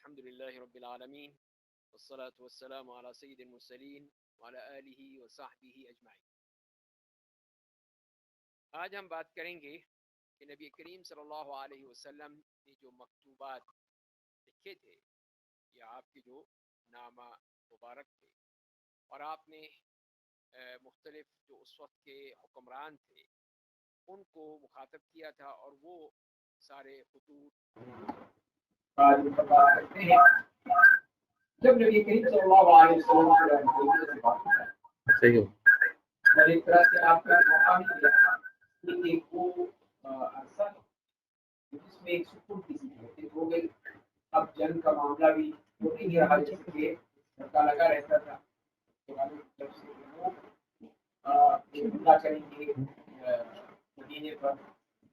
الحمد لله رب العالمين والصلاة والسلام على سيد المرسلين وعلى آله وصحبه أجمعين. آج ہم بات کریں گے کہ نبی کریم صلی اللہ علیہ وسلم نے جو مکتوبات لکھے تھے یا آپ کے جو نامہ مبارک تھے اور آپ نے مختلف جو اس وقت کے حکمران تھے ان کو مخاطب کیا تھا اور وہ سارے خطوط کرتے ہیں. جب نبی کریم صلی اللہ علیہ وسلم اور ایک طرح سے آپ کا مقامی یہ ایک وہ عرصہ جس میں ایک سکون کی زندگی ہو گئی. اب جنگ کا معاملہ بھی ہو نہیں رہا جس کے دھکا لگا رہتا تھا. جب سے وہ حملہ کریں گے مدینے پر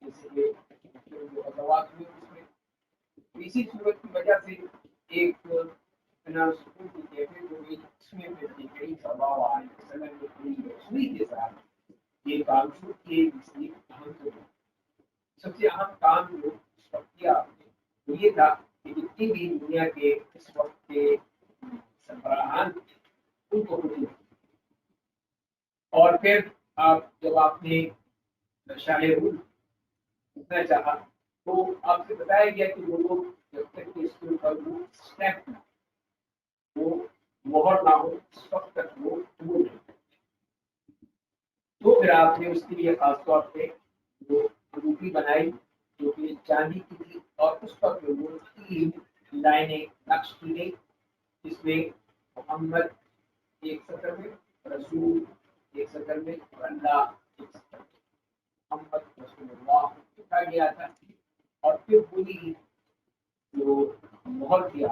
جیسے کہ جو غزوات ہوئے اس میں اسی صورت کی وجہ سے ایک سکون کی کیفیت ہو گئی. اس میں نبی کریم صلی اللہ علیہ وسلم نے پوری یکسوئی کے ساتھ یہ کام شروع کیے جس کی اہم سب سے اہم کام جو اس وقت کیا وہ یہ تھا کہ جتنی بھی دنیا کے اس وقت کے سربراہان ان کو کچھ اور پھر جب آپ نے شاہ روم اتنا چاہا تو آپ سے بتایا گیا کہ وہ لوگ جب تک کہ اس کے اوپر وہ اسٹیپ وہ مہر نہ ہو اس وقت تک وہ دور نہیں. تو پھر آپ نے اس کے لیے خاص طور پہ وہ روٹی بنائی جو کہ چاندی کی تھی اور اس پر جو وہ 3 لائنیں نقش کی گئی جس میں محمد ایک سطر میں رسول ایک سطر میں اور اللہ ایک سطر میں محمد رسول اللہ لکھا گیا تھا. اور پھر پوری جو مہر کیا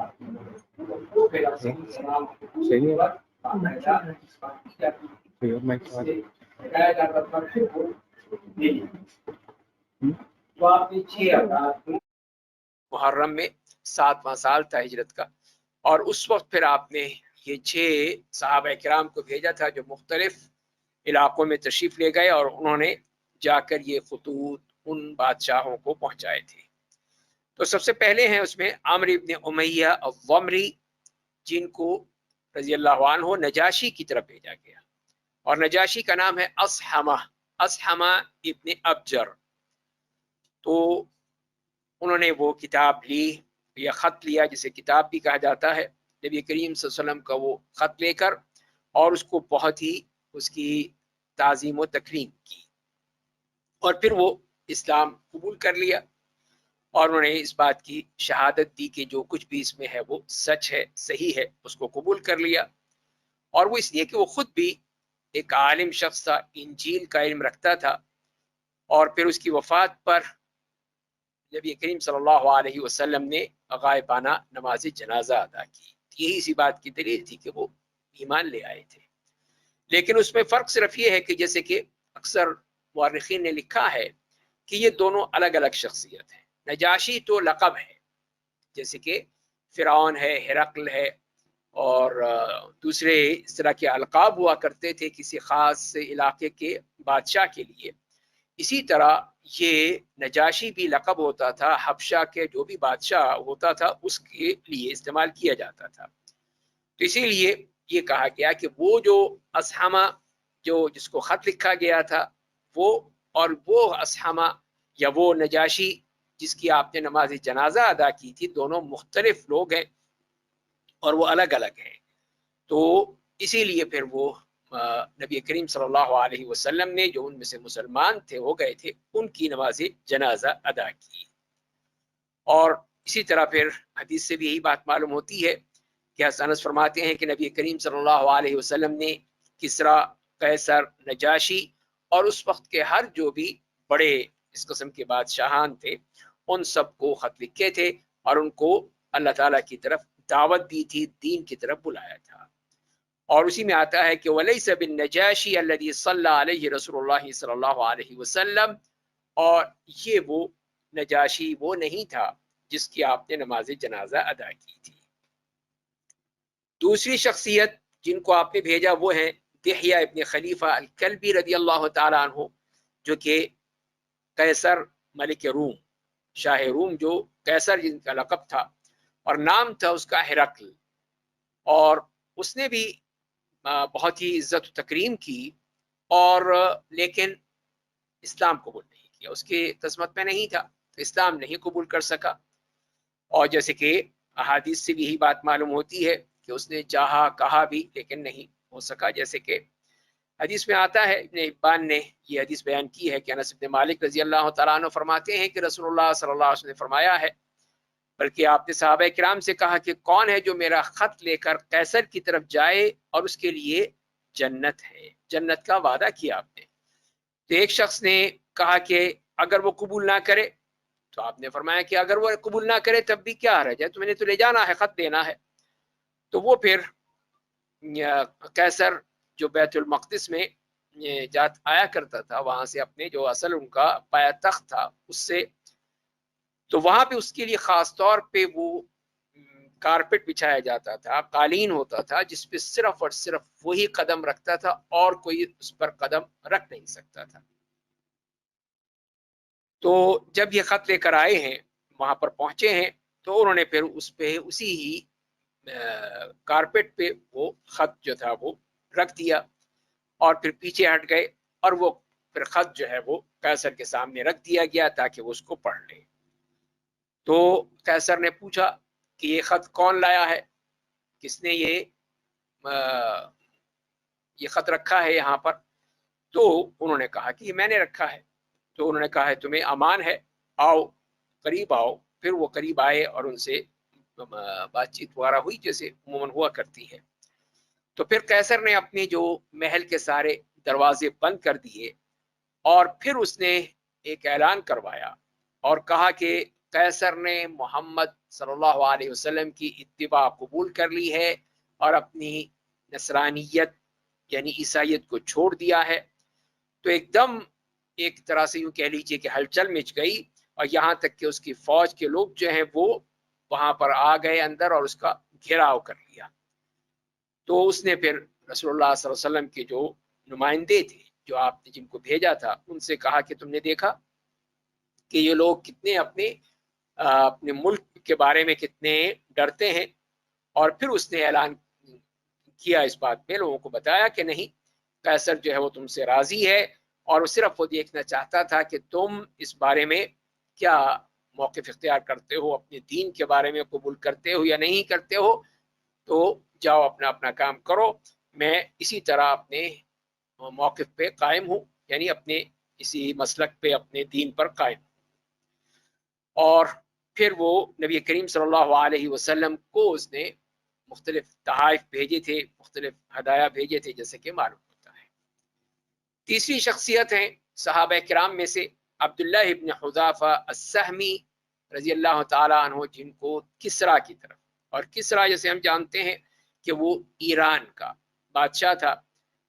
وہ پھر السلام محرم میں 7واں سال تھا ہجرت کا اور اس وقت پھر آپ نے یہ 6 صحابہ کرام کو بھیجا تھا جو مختلف علاقوں میں تشریف لے گئے اور انہوں نے جا کر یہ خطوط ان بادشاہوں کو پہنچائے تھے. تو سب سے پہلے ہیں اس میں عامر ابن امیہ الضمری جن کو رضی اللہ عنہ نجاشی کی طرف بھیجا گیا اور نجاشی کا نام ہے اصحمہ ابن ابجر. تو انہوں نے وہ کتاب لی یا خط لیا جسے کتاب بھی کہا جاتا ہے نبی کریم صلی اللہ علیہ وسلم کا وہ خط لے کر اور اس کو بہت ہی اس کی تعظیم و تکریم کی اور پھر وہ اسلام قبول کر لیا اور انہوں نے اس بات کی شہادت دی کہ جو کچھ بھی اس میں ہے وہ سچ ہے صحیح ہے اس کو قبول کر لیا. اور وہ اس لیے کہ وہ خود بھی ایک عالم شخص تھا انجیل کا علم رکھتا تھا اور پھر اس کی وفات پر نبی کریم صلی اللہ علیہ وسلم نے غائبانہ نماز جنازہ ادا کی. یہی اسی بات کی دلیل تھی کہ وہ ایمان لے آئے تھے. لیکن اس میں فرق صرف یہ ہے کہ جیسے کہ اکثر مورخین نے لکھا ہے کہ یہ دونوں الگ الگ شخصیت ہیں. نجاشی تو لقب ہے جیسے کہ فرعون ہے ہرقل ہے اور دوسرے اس طرح کے القاب ہوا کرتے تھے کسی خاص علاقے کے بادشاہ کے لیے. اسی طرح یہ نجاشی بھی لقب ہوتا تھا حبشہ کے جو بھی بادشاہ ہوتا تھا اس کے لیے استعمال کیا جاتا تھا. تو اسی لیے یہ کہا گیا کہ وہ جو اصحمہ جو جس کو خط لکھا گیا تھا وہ اور وہ اصحمہ یا وہ نجاشی جس کی آپ نے نماز جنازہ ادا کی تھی دونوں مختلف لوگ ہیں اور وہ الگ الگ ہیں. تو اسی لیے پھر وہ نبی کریم صلی اللہ علیہ وسلم نے جو ان میں سے مسلمان تھے ہو گئے تھے ان کی نماز جنازہ ادا کی. اور اسی طرح پھر حدیث سے بھی یہی بات معلوم ہوتی ہے کہ انس فرماتے ہیں کہ نبی کریم صلی اللہ علیہ وسلم نے کسرا قیصر نجاشی اور اس وقت کے ہر جو بھی بڑے اس قسم کے بادشاہان تھے ان سب کو خط لکھے تھے اور ان کو اللہ تعالیٰ کی طرف دعوت دی تھی دین کی طرف بلایا تھا. اور اسی میں آتا ہے کہ وَلَيْسَ بِالنَّجَاشِيَ الَّذِي صَلَّى عَلَيْهِ رسول اللہ صلی اللہ علیہ وسلم اور یہ وہ نجاشی وہ نہیں تھا جس کی آپ نے نماز جنازہ ادا کی تھی. دوسری شخصیت جن کو آپ نے بھیجا وہ ہیں دحیہ ابن خلیفہ الکلبی رضی اللہ تعالیٰ عنہ جو کہ قیصر ملک روم شاہ روم جو قیصر جن کا لقب تھا اور نام تھا اس کا ہرقل، اور اس نے بھی بہت ہی عزت و تکریم کی، اور لیکن اسلام قبول نہیں کیا، اس کی قسمت میں نہیں تھا، تو اسلام نہیں قبول کر سکا۔ اور جیسے کہ احادیث سے بھی یہی بات معلوم ہوتی ہے کہ اس نے چاہا کہا بھی لیکن نہیں ہو سکا، جیسے کہ حدیث میں آتا ہے، ابن حبان نے یہ حدیث بیان کی ہے کہ انس بن مالک رضی اللہ تعالیٰ عنہ فرماتے ہیں کہ رسول اللہ صلی اللہ علیہ وسلم نے فرمایا ہے، بلکہ آپ نے صحابہ کرام سے کہا کہ کون ہے جو میرا خط لے کر قیصر کی طرف جائے اور اس کے لیے جنت ہے، جنت کا وعدہ کیا آپ نے۔ تو ایک شخص نے کہا کہ اگر وہ قبول نہ کرے، تو آپ نے فرمایا کہ اگر وہ قبول نہ کرے تب بھی کیا حرج ہے، تمہیں تو لے جانا ہے، خط دینا ہے۔ تو وہ پھر قیصر جو بیت المقدس میں جات آیا کرتا تھا، وہاں سے اپنے جو اصل ان کا پایا تخت تھا اس سے، تو وہاں پہ اس کے لیے خاص طور پہ وہ کارپٹ بچھایا جاتا تھا، قالین ہوتا تھا، جس پہ صرف اور صرف وہی قدم رکھتا تھا اور کوئی اس پر قدم رکھ نہیں سکتا تھا۔ تو جب یہ خط لے کر آئے ہیں، وہاں پر پہنچے ہیں، تو انہوں نے پھر اس پہ اسی ہی کارپٹ پہ وہ خط جو تھا وہ رکھ دیا، اور پھر پیچھے ہٹ گئے، اور وہ پھر خط جو ہے وہ قیصر کے سامنے رکھ دیا گیا تاکہ وہ اس کو پڑھ لے۔ تو قیصر نے پوچھا کہ یہ خط کون لایا ہے، کس نے یہ خط رکھا ہے یہاں پر؟ تو انہوں نے کہا کہ یہ میں نے رکھا ہے۔ تو انہوں نے کہا ہے تمہیں امان ہے، آؤ قریب آؤ۔ پھر وہ قریب آئے اور ان سے بات چیت وغیرہ ہوئی جیسے عموماً ہوا کرتی ہے۔ تو پھر قیصر نے اپنے جو محل کے سارے دروازے بند کر دیے، اور پھر اس نے ایک اعلان کروایا اور کہا کہ قیصر نے محمد صلی اللہ علیہ وسلم کی اتباع قبول کر لی ہے اور اپنی نصرانیت یعنی عیسائیت کو چھوڑ دیا ہے۔ تو ایک دم ایک طرح سے یوں کہہ لیجیے کہ ہلچل مچ گئی، اور یہاں تک کہ اس کی فوج کے لوگ جو ہیں وہ وہاں پر آ گئے اندر اور اس کا گھیراؤ کر لیا۔ تو اس نے پھر رسول اللہ صلی اللہ علیہ وسلم کے جو نمائندے تھے، جو آپ نے جن کو بھیجا تھا، ان سے کہا کہ تم نے دیکھا کہ یہ لوگ کتنے اپنے ملک کے بارے میں کتنے ڈرتے ہیں، اور پھر اس نے اعلان کیا اس بات میں، لوگوں کو بتایا کہ نہیں، قیصر جو ہے وہ تم سے راضی ہے، اور وہ صرف وہ دیکھنا چاہتا تھا کہ تم اس بارے میں کیا موقف اختیار کرتے ہو، اپنے دین کے بارے میں قبول کرتے ہو یا نہیں کرتے ہو، تو جاؤ اپنا اپنا کام کرو، میں اسی طرح اپنے موقف پہ قائم ہوں، یعنی اپنے اسی مسلک پہ اپنے دین پر قائم ہوں۔ اور پھر وہ نبی کریم صلی اللہ علیہ وسلم کو اس نے مختلف تحائف بھیجے تھے، مختلف ہدایہ بھیجے تھے، جیسے کہ معلوم ہوتا ہے۔ تیسری شخصیت ہیں صحابہ کرام میں سے عبداللہ ابن حذافہ السہمی رضی اللہ تعالیٰ عنہ، جن کو کسریٰ کی طرف، اور کسریٰ جیسے ہم جانتے ہیں کہ وہ ایران کا بادشاہ تھا،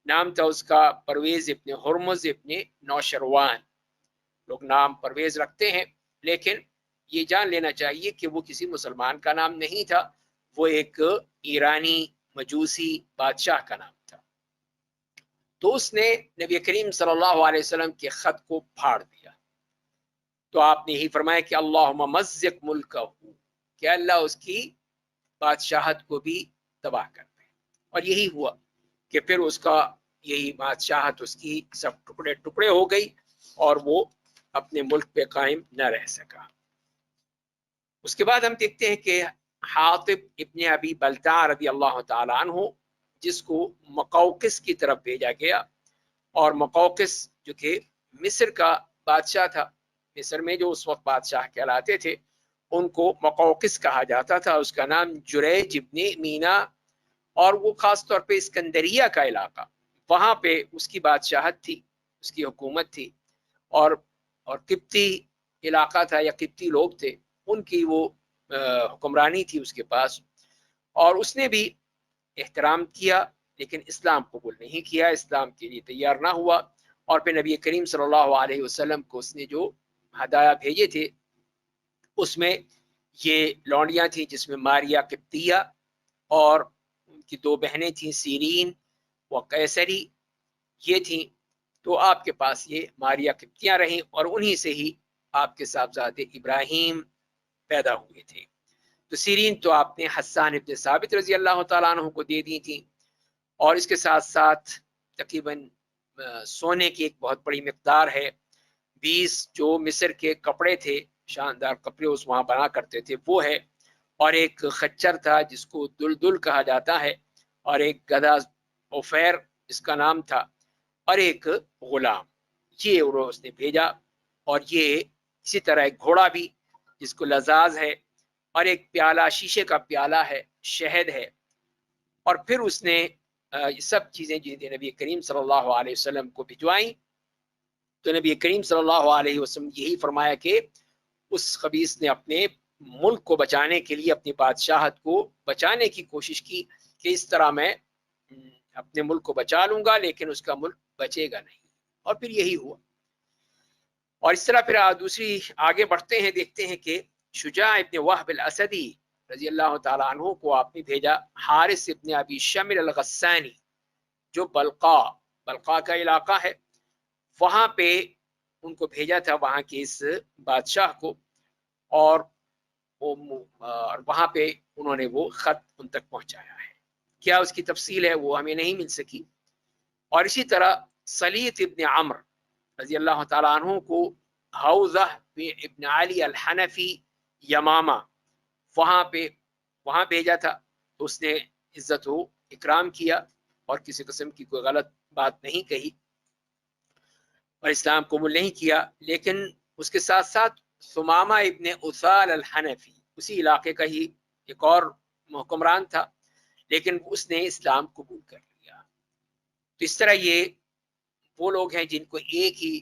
نام تھا اس کا پرویز ابن ہرمز ابن نوشروان۔ لوگ نام پرویز رکھتے ہیں، لیکن یہ جان لینا چاہیے کہ وہ کسی مسلمان کا نام نہیں تھا، وہ ایک ایرانی مجوسی بادشاہ کا نام تھا۔ تو اس نے نبی کریم صلی اللہ علیہ وسلم کے خط کو پھاڑ دیا۔ تو آپ نے ہی فرمایا کہ اللہم مزق ملکہ، کہ اللہ اس کی بادشاہت کو بھی تباہ کر دے۔ اور یہی ہوا کہ پھر اس کا یہی بادشاہت اس کی سب ٹکڑے ٹکڑے ہو گئی، اور وہ اپنے ملک پہ قائم نہ رہ سکا۔ اس کے بعد ہم دیکھتے ہیں کہ حاطب ابن ابی بلتع رضی اللہ تعالیٰ عنہ، جس کو مقوقس کی طرف بھیجا گیا، اور مقوقس جو کہ مصر کا بادشاہ تھا، مصر میں جو اس وقت بادشاہ کہلاتے تھے ان کو مقوقس کہا جاتا تھا، اس کا نام جریج ابن مینا، اور وہ خاص طور پہ اسکندریہ کا علاقہ، وہاں پہ اس کی بادشاہت تھی، اس کی حکومت تھی، اور قبطی علاقہ تھا یا قبطی لوگ تھے، ان کی وہ حکمرانی تھی اس کے پاس، اور اس نے بھی احترام کیا لیکن اسلام قبول نہیں کیا، اسلام کے لیے تیار نہ ہوا۔ اور پھر نبی کریم صلی اللہ علیہ وسلم کو اس نے جو ہدایہ بھیجے تھے اس میں یہ لونڈیاں تھیں، جس میں ماریا قبطیہ اور ان کی دو بہنیں تھیں سیرین و قیصری، یہ تھیں۔ تو آپ کے پاس یہ ماریا قبطیاں رہیں، اور انہی سے ہی آپ کے صاحبزادے ابراہیم پیدا ہوئے تھے۔ تو سیرین تو آپ نے حسان ابن ثابت رضی اللہ تعالیٰ عنہ کو دے دی تھی، اور اس کے ساتھ ساتھ تقریباً سونے کی ایک بہت بڑی مقدار ہے، 20 جو مصر کے کپڑے تھے، شاندار کپڑے اس وہاں بنا کرتے تھے، وہ ہے، اور ایک خچر تھا جس کو دلدل کہا جاتا ہے، اور ایک گدھا اوفیر اس کا نام تھا، اور ایک غلام، یہ اس نے بھیجا، اور یہ اسی طرح ایک گھوڑا بھی جس کو لزاز ہے، اور ایک پیالہ شیشے کا پیالہ ہے، شہد ہے، اور پھر اس نے یہ سب چیزیں جنہیں نبی کریم صلی اللہ علیہ وسلم کو بھجوائیں، تو نبی کریم صلی اللہ علیہ وسلم یہی فرمایا کہ اس خبیث نے اپنے ملک کو بچانے کے لیے، اپنی بادشاہت کو بچانے کی کوشش کی کہ اس طرح میں اپنے ملک کو بچا لوں گا، لیکن اس کا ملک بچے گا نہیں، اور پھر یہی ہوا۔ اور اس طرح پھر دوسری آگے بڑھتے ہیں، دیکھتے ہیں کہ شجاع ابن وہب الاسدی رضی اللہ تعالیٰ عنہ کو آپ نے بھیجا حارث ابن ابی شمر الغسانی، جو بلقا کا علاقہ ہے، وہاں پہ ان کو بھیجا تھا، وہاں کے اس بادشاہ کو، اور وہاں پہ انہوں نے وہ خط ان تک پہنچایا ہے۔ کیا اس کی تفصیل ہے وہ ہمیں نہیں مل سکی۔ اور اسی طرح سلیط ابن عمر رضی اللہ تعالیٰ عنہ کو حوضہ ابن علی الحنفی یمامہ وہاں بھیجا تھا، تو اس نے عزت و اکرام کیا اور کسی قسم کی کوئی غلط بات نہیں کہی اور اسلام قبول نہیں کیا، لیکن اس کے ساتھ ساتھ ثمامہ ابن اثال الحنفی اسی علاقے کا ہی ایک اور حکمران تھا، لیکن اس نے اسلام قبول کر لیا۔ تو اس طرح یہ وہ لوگ ہیں جن کو ایک ہی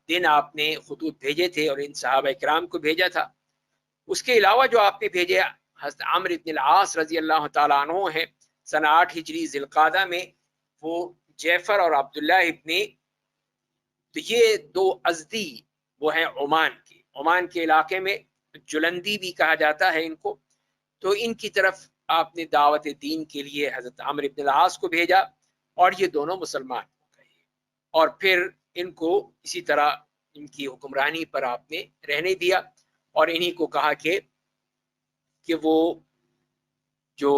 دن آپ نے خطوط بھیجے تھے اور ان صحابہ اکرام کو بھیجا تھا۔ اس کے علاوہ جو آپ نے بھیجے حضرت عمرو بن العاص رضی اللہ تعالیٰ عنہ ہیں، سنہ 8 ہجری ذی القعدہ میں، وہ جعفر اور عبداللہ ابن، تو یہ دو ازدی وہ ہیں عمان کے علاقے میں، جلندی بھی کہا جاتا ہے ان کو، تو ان کی طرف آپ نے دعوت دین کے لیے حضرت عمرو بن العاص کو بھیجا، اور یہ دونوں مسلمان ہو گئے، اور پھر ان کو اسی طرح ان کی حکمرانی پر آپ نے رہنے دیا، اور انہی کو کہا کہ وہ جو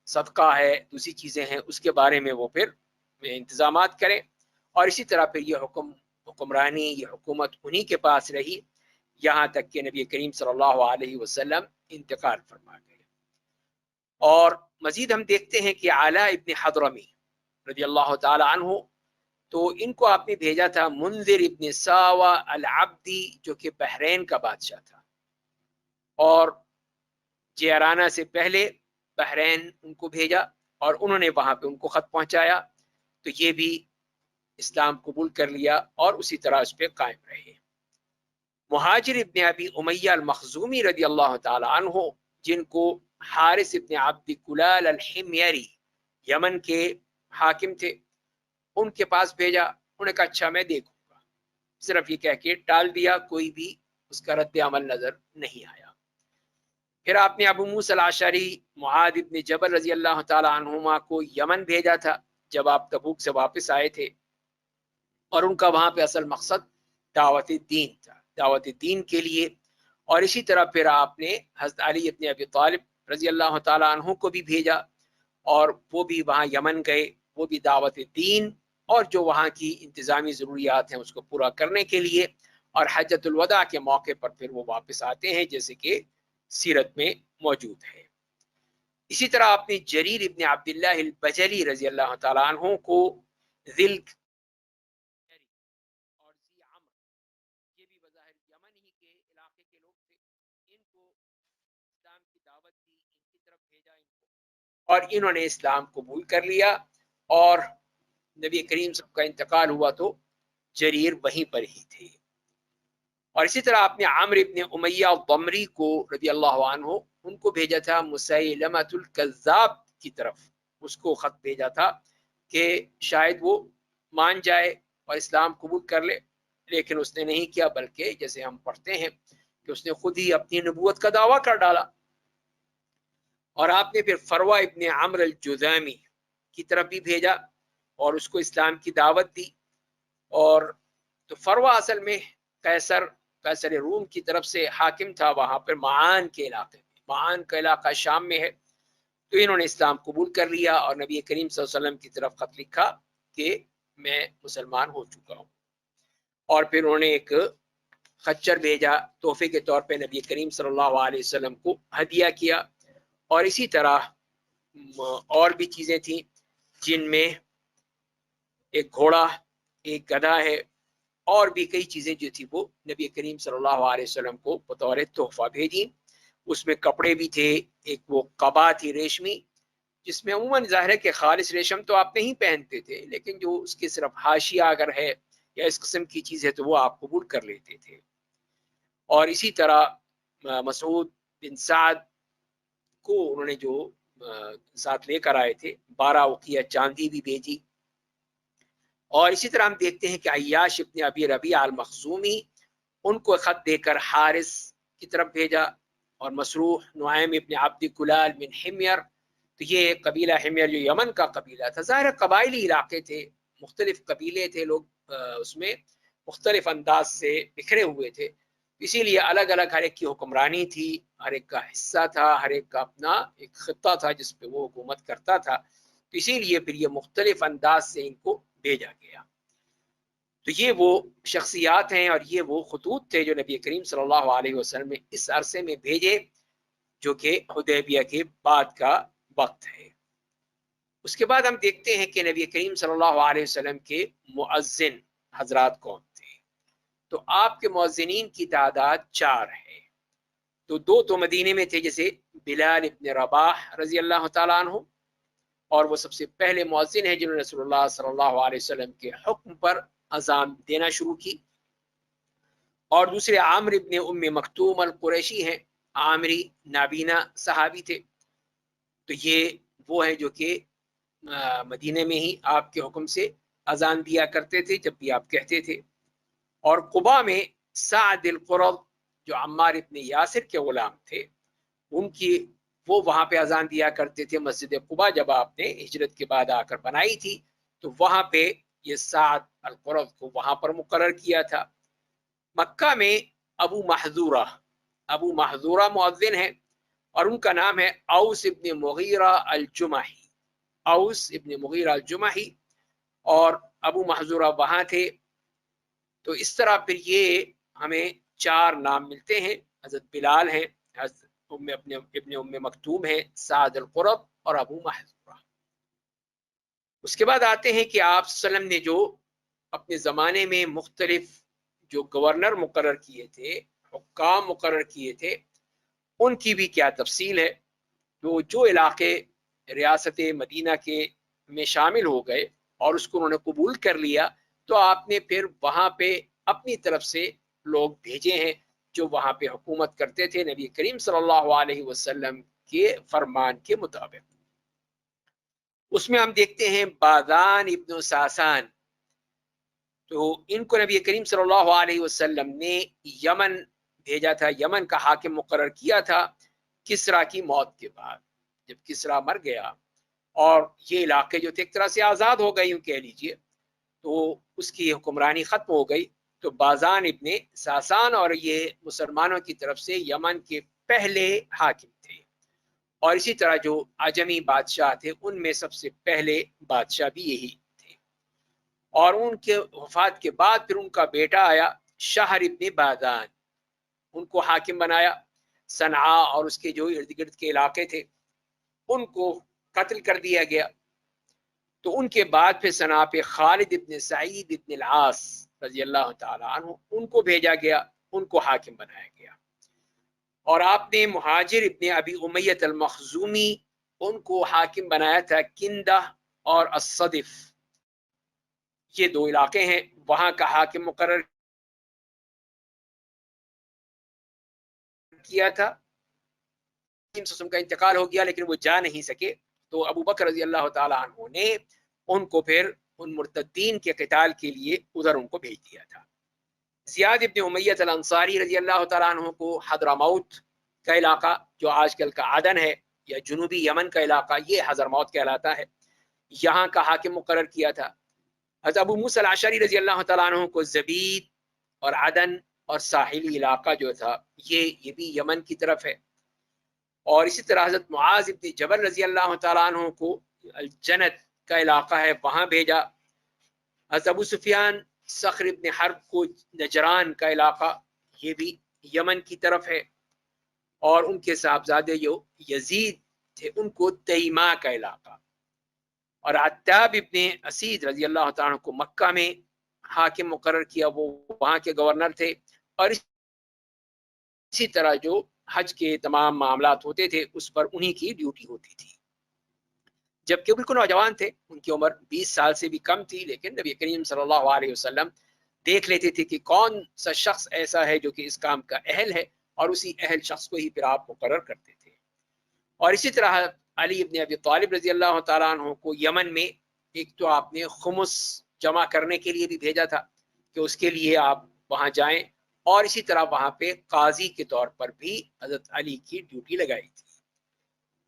صدقہ ہے، دوسری چیزیں ہیں، اس کے بارے میں وہ پھر انتظامات کریں، اور اسی طرح پھر یہ حکمرانی، یہ حکومت انہی کے پاس رہی یہاں تک کہ نبی کریم صلی اللہ علیہ وسلم انتقال فرما گئے۔ اور مزید ہم دیکھتے ہیں کہ علاء ابن حضرمی رضی اللہ تعالی عنہ، تو ان کو آپ نے بھیجا تھا منذر ابن ساوہ العبدی، جو کہ بحرین کا بادشاہ تھا، اور جیرانہ سے پہلے بحرین ان کو بھیجا، اور انہوں نے وہاں پہ ان کو خط پہنچایا، تو یہ بھی اسلام قبول کر لیا اور اسی طرح اس پہ قائم رہے۔ مہاجر ابن ابی امیہ المخزومی رضی اللہ تعالی عنہ، جن کو حارث ابن عبد کلال الحمیری یمن کے حاکم تھے، ان کے پاس بھیجا، انہوں نے کہا اچھا میں دیکھوں گا، صرف یہ کہہ کے ٹال دیا، کوئی بھی اس کا رد عمل نظر نہیں آیا۔ پھر آپ نے ابو موسیٰ الاشعری معاذ ابن جبل رضی اللہ تعالی عنہما کو یمن بھیجا تھا جب آپ تبوک سے واپس آئے تھے، اور ان کا وہاں پہ اصل مقصد دعوت دین تھا، دعوت دین کے لیے۔ اور اسی طرح پھر آپ نے حضرت علی ابن ابی طالب رضی اللہ تعالی عنہ کو بھی بھیجا، اور وہ بھی وہاں یمن گئے، وہ بھی دعوت دین اور جو وہاں کی انتظامی ضروریات ہیں اس کو پورا کرنے کے لیے، اور حجۃ الوداع کے موقع پر پھر وہ واپس آتے ہیں، جیسے کہ سیرت میں موجود ہے۔ اسی طرح آپ نے جریر ابن عبداللہ البجلی رضی اللہ تعالیٰ عنہ کو ذل اور ذی عمر، یہ بھی بظاہر یمن ہی کے علاقے کے لوگ تھے، ان کو اسلام کی دعوت دی، ان کی طرف بھیجا ان کو، اور انہوں نے اسلام قبول کر لیا، اور نبی کریم صلی اللہ علیہ وسلم کا انتقال ہوا تو جریر وہیں پر ہی تھے۔ اور اسی طرح آپ نے عامر ابن امیہ الضمری کو رضی اللہ عنہ، ان کو بھیجا تھا مسیلمۃ الکذاب کی طرف، اس کو خط بھیجا تھا کہ شاید وہ مان جائے اور اسلام قبول کر لے، لیکن اس نے نہیں کیا، بلکہ جیسے ہم پڑھتے ہیں کہ اس نے خود ہی اپنی نبوت کا دعویٰ کر ڈالا۔ اور آپ نے پھر فروہ ابن عمرو الجذامی کی طرف بھی بھیجا اور اس کو اسلام کی دعوت دی، اور تو فروہ اصل میں قیصر روم کی طرف سے حاکم تھا وہاں پر معان کے علاقے میں، معان کا علاقہ شام میں ہے. تو انہوں نے اسلام قبول کر لیا اور نبی کریم صلی اللہ علیہ وسلم کی طرف خط لکھا کہ میں مسلمان ہو چکا ہوں. اور پھر انہوں نے ایک خچر بھیجا تحفے کے طور پہ نبی کریم صلی اللہ علیہ وسلم کو ہدیہ کیا. اور اسی طرح اور بھی چیزیں تھیں جن میں ایک گھوڑا، ایک گدھا ہے، اور بھی کئی چیزیں جو تھی وہ نبی کریم صلی اللہ علیہ وسلم کو بطور تحفہ بھیجی. اس میں کپڑے بھی تھے، ایک وہ قبا تھی ریشمی جس میں عموماً ظاہر ہے کہ خالص ریشم تو آپ نہیں پہنتے تھے، لیکن جو اس کے صرف حاشیہ اگر ہے یا اس قسم کی چیز ہے تو وہ آپ قبول کر لیتے تھے. اور اسی طرح مسعود بن سعد کو انہوں نے جو ساتھ لے کر آئے تھے 12 اوقیہ چاندی بھی بھیجی. اور اسی طرح ہم دیکھتے ہیں کہ عیاش ابن ابی ربیعہ المخزومی ان کو خط دے کر حارث کی طرف بھیجا. اور مسروح نعیم ابن عبد کلال بن حمیر، تو یہ قبیلہ حمیر جو یمن کا قبیلہ تھا، ظاہر قبائلی علاقے تھے، مختلف قبیلے تھے، لوگ اس میں مختلف انداز سے بکھرے ہوئے تھے، اسی لیے الگ الگ ہر ایک کی حکمرانی تھی، ہر ایک کا حصہ تھا، ہر ایک کا اپنا ایک خطہ تھا جس پہ وہ حکومت کرتا تھا. تو اسی لیے پھر یہ مختلف انداز سے ان کو بھیجا گیا. تو یہ وہ شخصیات ہیں اور یہ وہ خطوط تھے جو نبی کریم صلی اللہ علیہ وسلم نے اس عرصے میں بھیجے جو کہ حدیبیہ کے بعد کا وقت ہے. اس کے بعد ہم دیکھتے ہیں کہ نبی کریم صلی اللہ علیہ وسلم کے مؤذن حضرات کون تھے. تو آپ کے مؤذنین کی تعداد 4 ہے. تو 2 تو مدینے میں تھے، جیسے بلال ابن رباح رضی اللہ تعالیٰ عنہ، اور وہ سب سے پہلے مؤذن ہیں جنہوں نے رسول اللہ صلی اللہ علیہ وسلم کے حکم پر اذان دینا شروع کی. اور دوسرے عامر ابن ام مکتوم القریشی ہیں، عامری نابینا صحابی تھے. تو یہ وہ ہیں جو کہ مدینے میں ہی آپ کے حکم سے اذان دیا کرتے تھے جب بھی آپ کہتے تھے. اور قبا میں سعد القرظ جو عمار ابن یاسر کے غلام تھے، ان کی وہ وہاں پہ اذان دیا کرتے تھے. مسجد قبا جب آپ نے ہجرت کے بعد آ کر بنائی تھی تو وہاں پہ یہ سعد القرظ کو وہاں پر مقرر کیا تھا. مکہ میں ابو محذورہ مؤذن ہے اور ان کا نام ہے اوس ابن مغیرہ الجمحی. اوس ابن مغیرہ الجمحی اور ابو محذورہ وہاں تھے. تو اس طرح پھر یہ ہمیں 4 نام ملتے ہیں. حضرت بلال ہیں، حضرت ابن ام مکتوم ہے، سعد القرظ اور ابو محذورہ. اس کے بعد آتے ہیں کہ آپ صلی اللہ علیہ وسلم نے جو اپنے زمانے میں مختلف جو گورنر مقرر کیے تھے، حکام مقرر کیے تھے، ان کی بھی کیا تفصیل ہے. تو جو علاقے ریاست مدینہ کے میں شامل ہو گئے اور اس کو انہوں نے قبول کر لیا، تو آپ نے پھر وہاں پہ اپنی طرف سے لوگ بھیجے ہیں جو وہاں پہ حکومت کرتے تھے نبی کریم صلی اللہ علیہ وسلم کے فرمان کے مطابق. اس میں ہم دیکھتے ہیں بادان ابن ساسان، تو ان کو نبی کریم صلی اللہ علیہ وسلم نے یمن بھیجا تھا، یمن کا حاکم مقرر کیا تھا کسرا کی موت کے بعد. جب کسرا مر گیا اور یہ علاقے جو تھے ایک طرح سے آزاد ہو گئے، یوں کہہ لیجئے، تو اس کی حکمرانی ختم ہو گئی. تو بازان ابن ساسان اور یہ مسلمانوں کی طرف سے یمن کے پہلے حاکم تھے. اور اسی طرح جو عجمی بادشاہ تھے ان میں سب سے پہلے بادشاہ بھی یہی تھے. اور ان کے وفات کے بعد پھر ان کا بیٹا آیا شہر ابن بازان، ان کو حاکم بنایا. صنعاء اور اس کے جو ارد گرد کے علاقے تھے ان کو قتل کر دیا گیا. تو ان کے بعد پھر صنعاء پہ خالد ابن سعید ابن العاص رضی اللہ تعالیٰ عنہ ان کو بھیجا گیا، ان کو حاکم بنایا گیا. اور آپ نے مہاجر ابن ابی امیہ المخزومی ان کو حاکم بنایا تھا. کندہ اور الصدف یہ 2 علاقے ہیں، وہاں کا حاکم مقرر کیا تھا. کا انتقال ہو گیا لیکن وہ جا نہیں سکے، تو ابو بکر رضی اللہ تعالیٰ عنہ نے ان کو پھر ان مرتدین کے قتال کے لیے ادھر ان کو بھیج دیا تھا. زیاد ابن امیہ الانصاری رضی اللہ تعالیٰ عنہ کو حضرموت کا علاقہ جو آج کل کا عدن ہے یا جنوبی یمن کا علاقہ، یہ حضرموت کہلاتا ہے، یہاں کا حاکم مقرر کیا تھا. حضرت ابو موسیٰ الاشعری رضی اللہ تعالیٰ عنہ کو زبید اور عدن اور ساحلی علاقہ جو تھا یہ بھی یمن کی طرف ہے. اور اسی طرح حضرت معاذ ابن جبل رضی اللہ تعالیٰ عنہ کو الجنت کا علاقہ ہے وہاں بھیجا. حضرت ابو سفیان صخر ابن حرب کو نجران کا علاقہ، یہ بھی یمن کی طرف ہے، اور ان کے صاحبزادے جو یزید تھے ان کو تیما کا علاقہ، اور عتاب ابن اسید رضی اللہ تعالیٰ عنہ کو مکہ میں حاکم مقرر کیا، وہ وہاں کے گورنر تھے. اور اسی طرح جو حج کے تمام معاملات ہوتے تھے اس پر انہی کی ڈیوٹی ہوتی تھی، جبکہ بالکل نوجوان تھے، ان کی عمر 20 سال سے بھی کم تھی، لیکن نبی کریم صلی اللہ علیہ وسلم دیکھ لیتے تھے کہ کون سا شخص ایسا ہے جو کہ اس کام کا اہل ہے، اور اسی اہل شخص کو ہی پھر آپ مقرر کرتے تھے. اور اسی طرح علی ابن ابی طالب رضی اللہ تعالیٰ عنہ کو یمن میں ایک تو آپ نے خمس جمع کرنے کے لیے بھی بھیجا تھا کہ اس کے لیے آپ وہاں جائیں، اور اسی طرح وہاں پہ قاضی کے طور پر بھی حضرت علی کی ڈیوٹی لگائی تھی.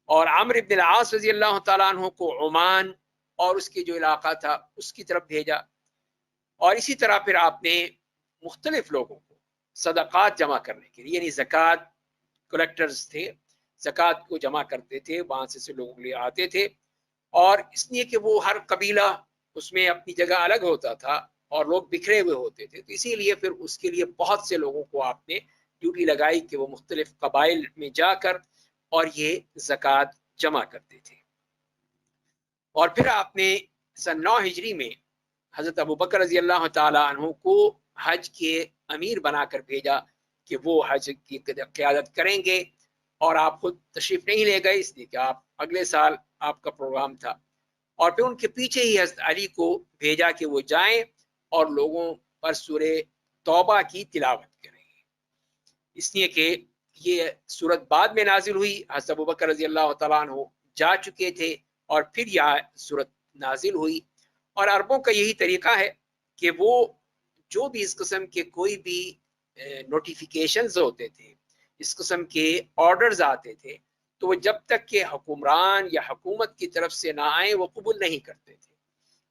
اور عمرو بن العاص رضی اللہ تعالیٰ عنہ کو عمان اور اس کے جو علاقہ تھا اس کی طرف بھیجا. اور اسی طرح پھر آپ نے مختلف لوگوں کو صدقات جمع کرنے کے لیے، یعنی زکوٰۃ کلیکٹرز تھے، زکوٰۃ کو جمع کرتے تھے، وہاں سے لوگ لے آتے تھے، اور اس لیے کہ وہ ہر قبیلہ اس میں اپنی جگہ الگ ہوتا تھا اور لوگ بکھرے ہوئے ہوتے تھے، تو اسی لیے پھر اس کے لیے بہت سے لوگوں کو آپ نے ڈیوٹی لگائی کہ وہ مختلف قبائل میں جا کر اور یہ زکوٰۃ جمع کرتے تھے. اور پھر آپ نے سن 9 ہجری میں حضرت ابو بکر رضی اللہ تعالیٰ عنہ کو حج کے امیر بنا کر بھیجا کہ وہ حج کی قیادت کریں گے، اور آپ خود تشریف نہیں لے گئے اس لیے کہ آپ اگلے سال آپ کا پروگرام تھا. اور پھر ان کے پیچھے ہی حضرت علی کو بھیجا کہ وہ جائیں اور لوگوں پر سورہ توبہ کی تلاوت کریں، اس لیے کہ یہ سورت بعد میں نازل ہوئی، حضرت ابو بکر رضی اللہ تعالیٰ عنہ جا چکے تھے اور پھر یہ سورت نازل ہوئی. اور عربوں کا یہی طریقہ ہے کہ وہ جو بھی اس قسم کے کوئی بھی نوٹیفیکیشنز ہوتے تھے، اس قسم کے آرڈرز آتے تھے، تو وہ جب تک کہ حکمران یا حکومت کی طرف سے نہ آئے وہ قبول نہیں کرتے تھے.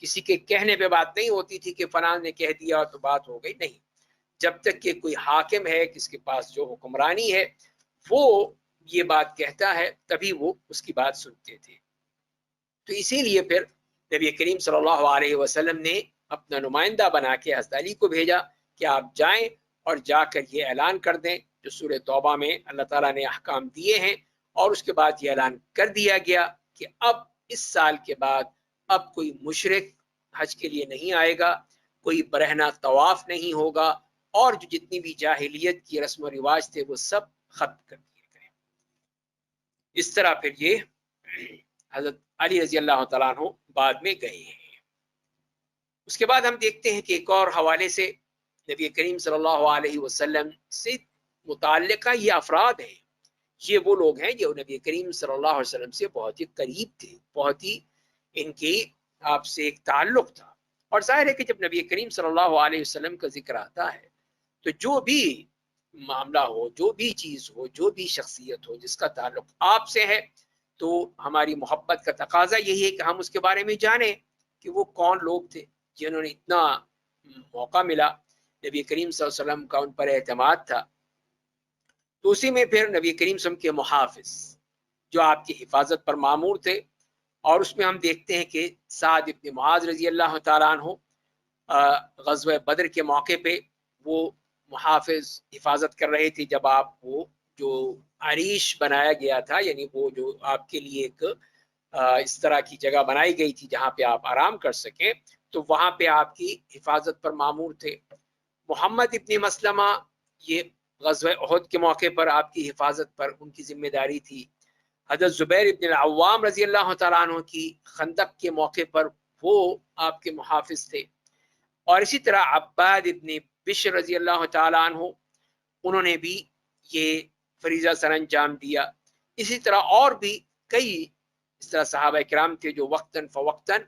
کسی کے کہنے پہ بات نہیں ہوتی تھی کہ فلاں نے کہہ دیا تو بات ہو گئی، نہیں، جب تک کہ کوئی حاکم ہے جس کے پاس جو حکمرانی ہے وہ یہ بات کہتا ہے تبھی وہ اس کی بات سنتے تھے. تو اسی لیے پھر نبی کریم صلی اللہ علیہ وسلم نے اپنا نمائندہ بنا کے حضرت علی کو بھیجا کہ آپ جائیں اور جا کر یہ اعلان کر دیں جو سورہ توبہ میں اللہ تعالیٰ نے احکام دیے ہیں. اور اس کے بعد یہ اعلان کر دیا گیا کہ اب اس سال کے بعد اب کوئی مشرک حج کے لیے نہیں آئے گا، کوئی برہنہ طواف نہیں ہوگا، اور جو جتنی بھی جاہلیت کی رسم و رواج تھے وہ سب ختم کر دیے گئے. اس طرح پھر یہ حضرت علی رضی اللہ تعالیٰ عنہ بعد میں گئے ہیں. اس کے بعد ہم دیکھتے ہیں کہ ایک اور حوالے سے نبی کریم صلی اللہ علیہ وسلم سے متعلقہ یہ افراد ہیں، یہ وہ لوگ ہیں جو نبی کریم صلی اللہ علیہ وسلم سے بہت ہی قریب تھے، بہت ہی ان کی آپ سے ایک تعلق تھا. اور ظاہر ہے کہ جب نبی کریم صلی اللہ علیہ وسلم کا ذکر آتا ہے تو جو بھی معاملہ ہو، جو بھی چیز ہو، جو بھی شخصیت ہو جس کا تعلق آپ سے ہے، تو ہماری محبت کا تقاضا یہی ہے کہ ہم اس کے بارے میں جانیں کہ وہ کون لوگ تھے جنہوں نے اتنا موقع ملا، نبی کریم صلی اللہ علیہ وسلم کا ان پر اعتماد تھا. تو اسی میں پھر نبی کریم صلی اللہ علیہ وسلم کے محافظ جو آپ کی حفاظت پر مامور تھے، اور اس میں ہم دیکھتے ہیں کہ سعد ابن معاذ رضی اللہ تعالیٰ عنہ غزوہ بدر کے موقع پہ وہ محافظ حفاظت کر رہے تھے. جب آپ کو جو عریش بنایا گیا تھا، یعنی وہ جو آپ کے لیے ایک اس طرح کی جگہ بنائی گئی تھی جہاں پہ آپ آرام کر سکیں، تو وہاں پہ آپ کی حفاظت پر مامور تھے. محمد ابن مسلمہ یہ غزوہ احد کے موقع پر آپ کی حفاظت پر ان کی ذمہ داری تھی. حضرت زبیر ابن العوام رضی اللہ تعالیٰ عنہ کی خندق کے موقع پر وہ آپ کے محافظ تھے. اور اسی طرح عباد ابن بشر رضی اللہ تعالیٰ عنہ، انہوں نے بھی یہ فریضہ سر انجام دیا. اسی طرح اور بھی کئی اس طرح صحابہ کرام تھے جو وقتاً فوقتاً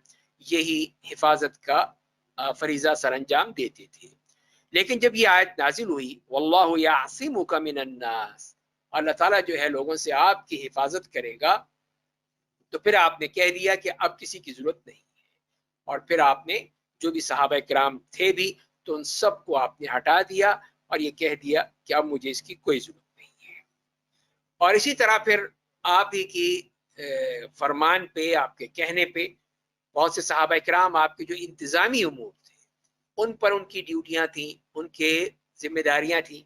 یہی حفاظت کا فریضہ سر انجام دیتے تھے. لیکن جب یہ آیت نازل ہوئی واللہ یعصمک من الناس، اللہ تعالیٰ جو ہے لوگوں سے آپ کی حفاظت کرے گا، تو پھر آپ نے کہہ دیا کہ اب کسی کی ضرورت نہیں ہے. اور پھر آپ نے جو بھی صحابہ کرام تھے بھی تو ان سب کو آپ نے ہٹا دیا اور یہ کہہ دیا کہ اب مجھے اس کی کوئی ضرورت نہیں ہے. اور اسی طرح پھر آپ ہی کی فرمان پہ، آپ کے کہنے پہ بہت سے صحابہ کرام آپ کے جو انتظامی امور تھے ان پر ان کی ڈیوٹیاں تھیں، ان کے ذمہ داریاں تھیں،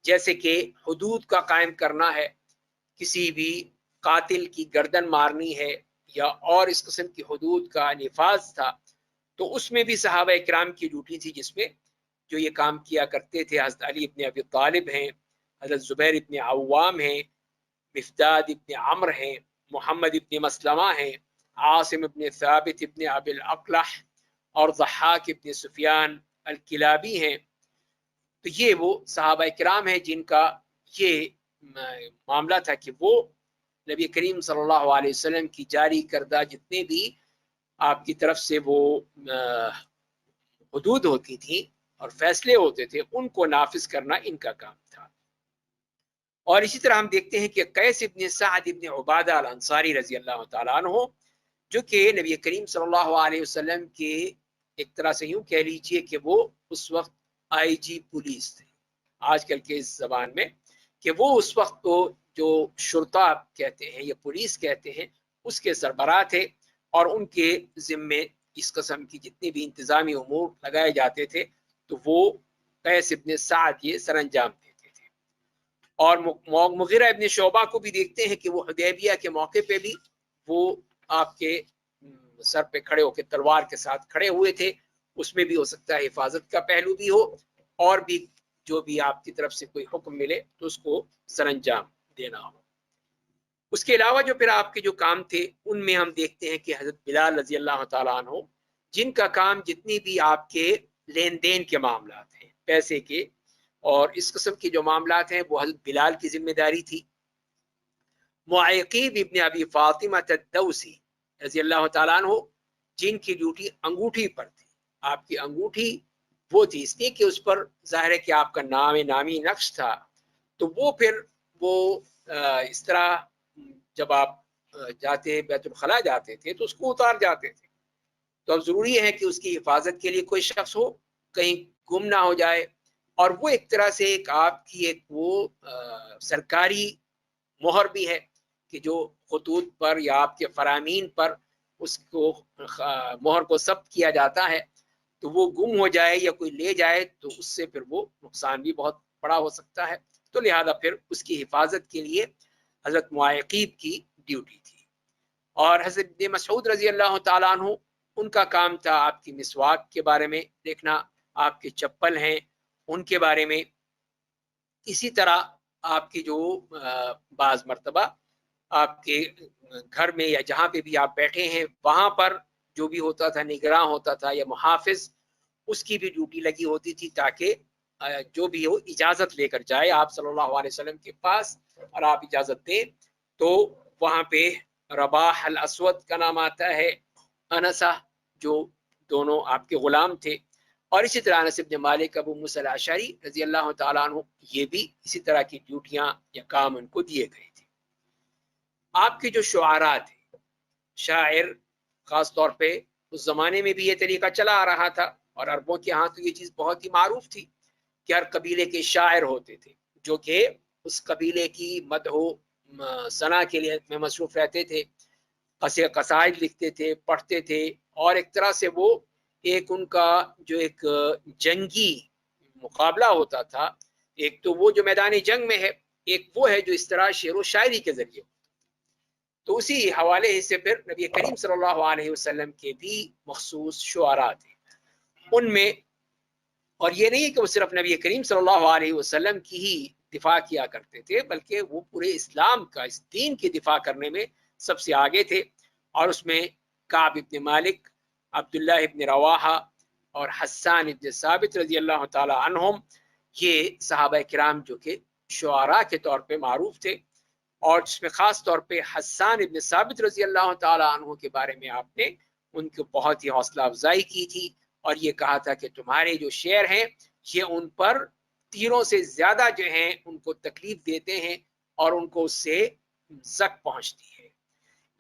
جیسے کہ حدود کا قائم کرنا ہے، کسی بھی قاتل کی گردن مارنی ہے یا اور اس قسم کی حدود کا نفاذ تھا، تو اس میں بھی صحابہ کرام کی ڈیوٹی تھی، جس میں جو یہ کام کیا کرتے تھے حضرت علی ابن ابی طالب ہیں، حضرت زبیر ابن عوام ہیں، مفداد ابن عمر ہیں، محمد ابن مسلمہ ہیں، عاصم ابن ثابت ابن ابی الاقلح اور ضحاک ابن سفیان الکلابی ہیں۔ تو یہ وہ صحابہ کرام ہیں جن کا یہ معاملہ تھا کہ وہ نبی کریم صلی اللہ علیہ وسلم کی جاری کردہ جتنے بھی آپ کی طرف سے وہ حدود ہوتی تھیں اور فیصلے ہوتے تھے ان کو نافذ کرنا ان کا کام تھا۔ اور اسی طرح ہم دیکھتے ہیں کہ قیس ابن سعد ابن عبادہ الانصاری رضی اللہ تعالیٰ عنہ، جو کہ نبی کریم صلی اللہ علیہ وسلم کے ایک طرح سے یوں کہہ لیجئے کہ وہ اس وقت آئی جی پولیس تھے آج کل کے اس زبان میں، کہ وہ اس وقت تو جو شرطا کہتے ہیں یا پولیس کہتے ہیں اس کے سربراہ تھے، اور ان کے ذمے اس قسم کی جتنی بھی انتظامی امور لگائے جاتے تھے تو وہ قیس ابن سعد یہ سر انجام دیتے تھے۔ اور مغیرہ ابن شعبہ کو بھی دیکھتے ہیں کہ وہ حدیبیہ کے موقع پہ بھی وہ آپ کے سر پہ کھڑے ہو کے تلوار کے ساتھ کھڑے ہوئے تھے، اس میں بھی ہو سکتا ہے حفاظت کا پہلو بھی ہو، اور بھی جو بھی آپ کی طرف سے کوئی حکم ملے تو اس کو سر انجام دینا ہو۔ اس کے علاوہ جو پھر آپ کے جو کام تھے ان میں ہم دیکھتے ہیں کہ حضرت بلال رضی اللہ تعالیٰ عنہ، جن کا کام جتنی بھی آپ کے لین دین کے معاملات ہیں پیسے کے اور اس قسم کے جو معاملات ہیں وہ حضرت بلال کی ذمہ داری تھی۔ معیقیب ابن ابی فاطمہ الدوسی رضی اللہ تعالیٰ عنہ، جن کی ڈیوٹی انگوٹھی پر تھی، آپ کی انگوٹھی وہ تھی اس لیے کہ اس پر ظاہر ہے کہ آپ کا نامی نقش تھا، تو وہ پھر وہ اس طرح جب آپ جاتے بیت الخلاء جاتے تھے تو اس کو اتار جاتے تھے، تو اب ضروری ہے کہ اس کی حفاظت کے لیے کوئی شخص ہو، کہیں گم نہ ہو جائے، اور وہ ایک طرح سے ایک آپ کی ایک وہ سرکاری مہر بھی ہے کہ جو خطوط پر یا آپ کے فرامین پر اس کو مہر کو ثبت کیا جاتا ہے، تو وہ گم ہو جائے یا کوئی لے جائے تو اس سے پھر وہ نقصان بھی بہت بڑا ہو سکتا ہے، تو لہذا پھر اس کی حفاظت کے لیے حضرت معیقیب کی ڈیوٹی تھی۔ اور حضرت ابن مسعود رضی اللہ تعالیٰ عنہ، ان کا کام تھا آپ کی مسواک کے بارے میں دیکھنا، آپ کے چپل ہیں ان کے بارے میں، اسی طرح آپ کی جو بعض مرتبہ آپ کے گھر میں یا جہاں پہ بھی آپ بیٹھے ہیں وہاں پر جو بھی ہوتا تھا نگراں ہوتا تھا یا محافظ، اس کی بھی ڈیوٹی لگی ہوتی تھی تاکہ جو بھی ہو اجازت لے کر جائے آپ صلی اللہ علیہ وسلم کے پاس اور آپ اجازت دیں تو وہاں پہ رباح الاسود کا نام آتا ہے، انسا جو دونوں آپ کے غلام تھے، اور اسی طرح انس بن مالک ابو موسیٰ الاشعری رضی اللہ تعالیٰ عنہ، یہ بھی اسی طرح کی ڈیوٹیاں یا کام ان کو دیے گئے تھے۔ آپ کے جو شعراء تھے، شاعر خاص طور پہ اس زمانے میں بھی یہ طریقہ چلا آ رہا تھا، اور عربوں کے ہاں تو یہ چیز بہت ہی معروف تھی کہ ہر قبیلے کے شاعر ہوتے تھے جو کہ اس قبیلے کی مدح و ثنا کے لیے میں مصروف رہتے تھے، قصائد لکھتے تھے، پڑھتے تھے، اور ایک طرح سے وہ ایک ان کا جو ایک جنگی مقابلہ ہوتا تھا، ایک تو وہ جو میدان جنگ میں ہے، ایک وہ ہے جو اس طرح شعر و شاعری کے ذریعے، تو اسی حوالے سے پھر نبی کریم صلی اللہ علیہ وسلم کے بھی مخصوص شعراء تھے ان میں، اور یہ نہیں کہ وہ صرف نبی کریم صلی اللہ علیہ وسلم کی ہی دفاع کیا کرتے تھے بلکہ وہ پورے اسلام کا، اس دین کی دفاع کرنے میں سب سے آگے تھے، اور اس میں کعب ابن مالک، عبداللہ ابن رواحہ اور حسان ابن ثابت رضی اللہ تعالی عنہم، یہ صحابہ کرام جو کہ شعراء کے طور پہ معروف تھے، اور جس میں خاص طور پہ حسان ابن ثابت رضی اللہ تعالی عنہ کے بارے میں آپ نے ان کو بہت ہی حوصلہ افزائی کی تھی، اور یہ کہا تھا کہ تمہارے جو شعر ہیں یہ ان پر تیروں سے زیادہ جو ہیں ان کو تکلیف دیتے ہیں اور ان کو اس سے زک پہنچتی ہے۔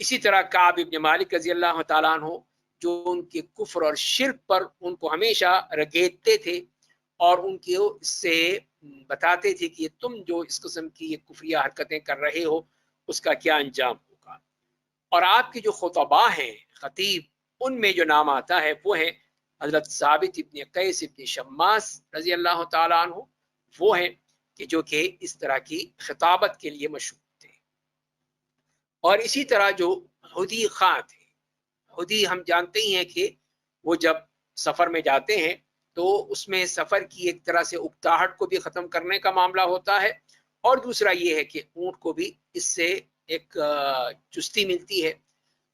اسی طرح کعب ابن مالک رضی اللہ تعالیٰ عنہ، جو ان کے کفر اور شرک پر ان کو ہمیشہ رگیدتے تھے اور ان کے سے بتاتے تھے کہ تم جو اس قسم کی کفریہ حرکتیں کر رہے ہو اس کا کیا انجام ہوگا۔ اور آپ کے جو خطباء ہیں خطیب، ان میں جو نام آتا ہے وہ ہے حضرت ثابت ابن قیس ابن شماس رضی اللہ تعالیٰ عنہ، وہ ہیں کہ جو کہ اس طرح کی خطابت کے لیے مشہور تھے۔ اور اسی طرح جو ہدی خاں تھے، ہدی ہم جانتے ہی ہیں کہ وہ جب سفر میں جاتے ہیں تو اس میں سفر کی ایک طرح سے اکتاہٹ کو بھی ختم کرنے کا معاملہ ہوتا ہے، اور دوسرا یہ ہے کہ اونٹ کو بھی اس سے ایک چستی ملتی ہے،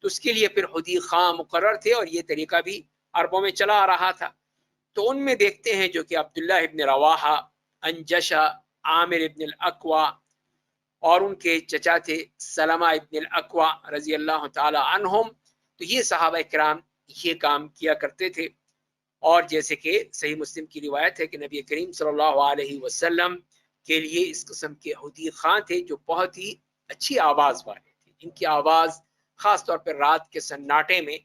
تو اس کے لیے پھر ہدی خاں مقرر تھے، اور یہ طریقہ بھی عربوں میں چلا آ رہا تھا۔ تو ان میں دیکھتے ہیں جو کہ عبداللہ ابن رواحہ، انجشہ، عامر ابن الاقوع، اور ان کے چچا تھے سلمہ ابن الاقوع رضی اللہ تعالی عنہم، تو یہ صحابہ کرام یہ کام کیا کرتے تھے۔ اور جیسے کہ صحیح مسلم کی روایت ہے کہ نبی کریم صلی اللہ علیہ وسلم کے لیے اس قسم کے ہدی خاں تھے جو بہت ہی اچھی آواز والے تھے، ان کی آواز خاص طور پر رات کے سناٹے میں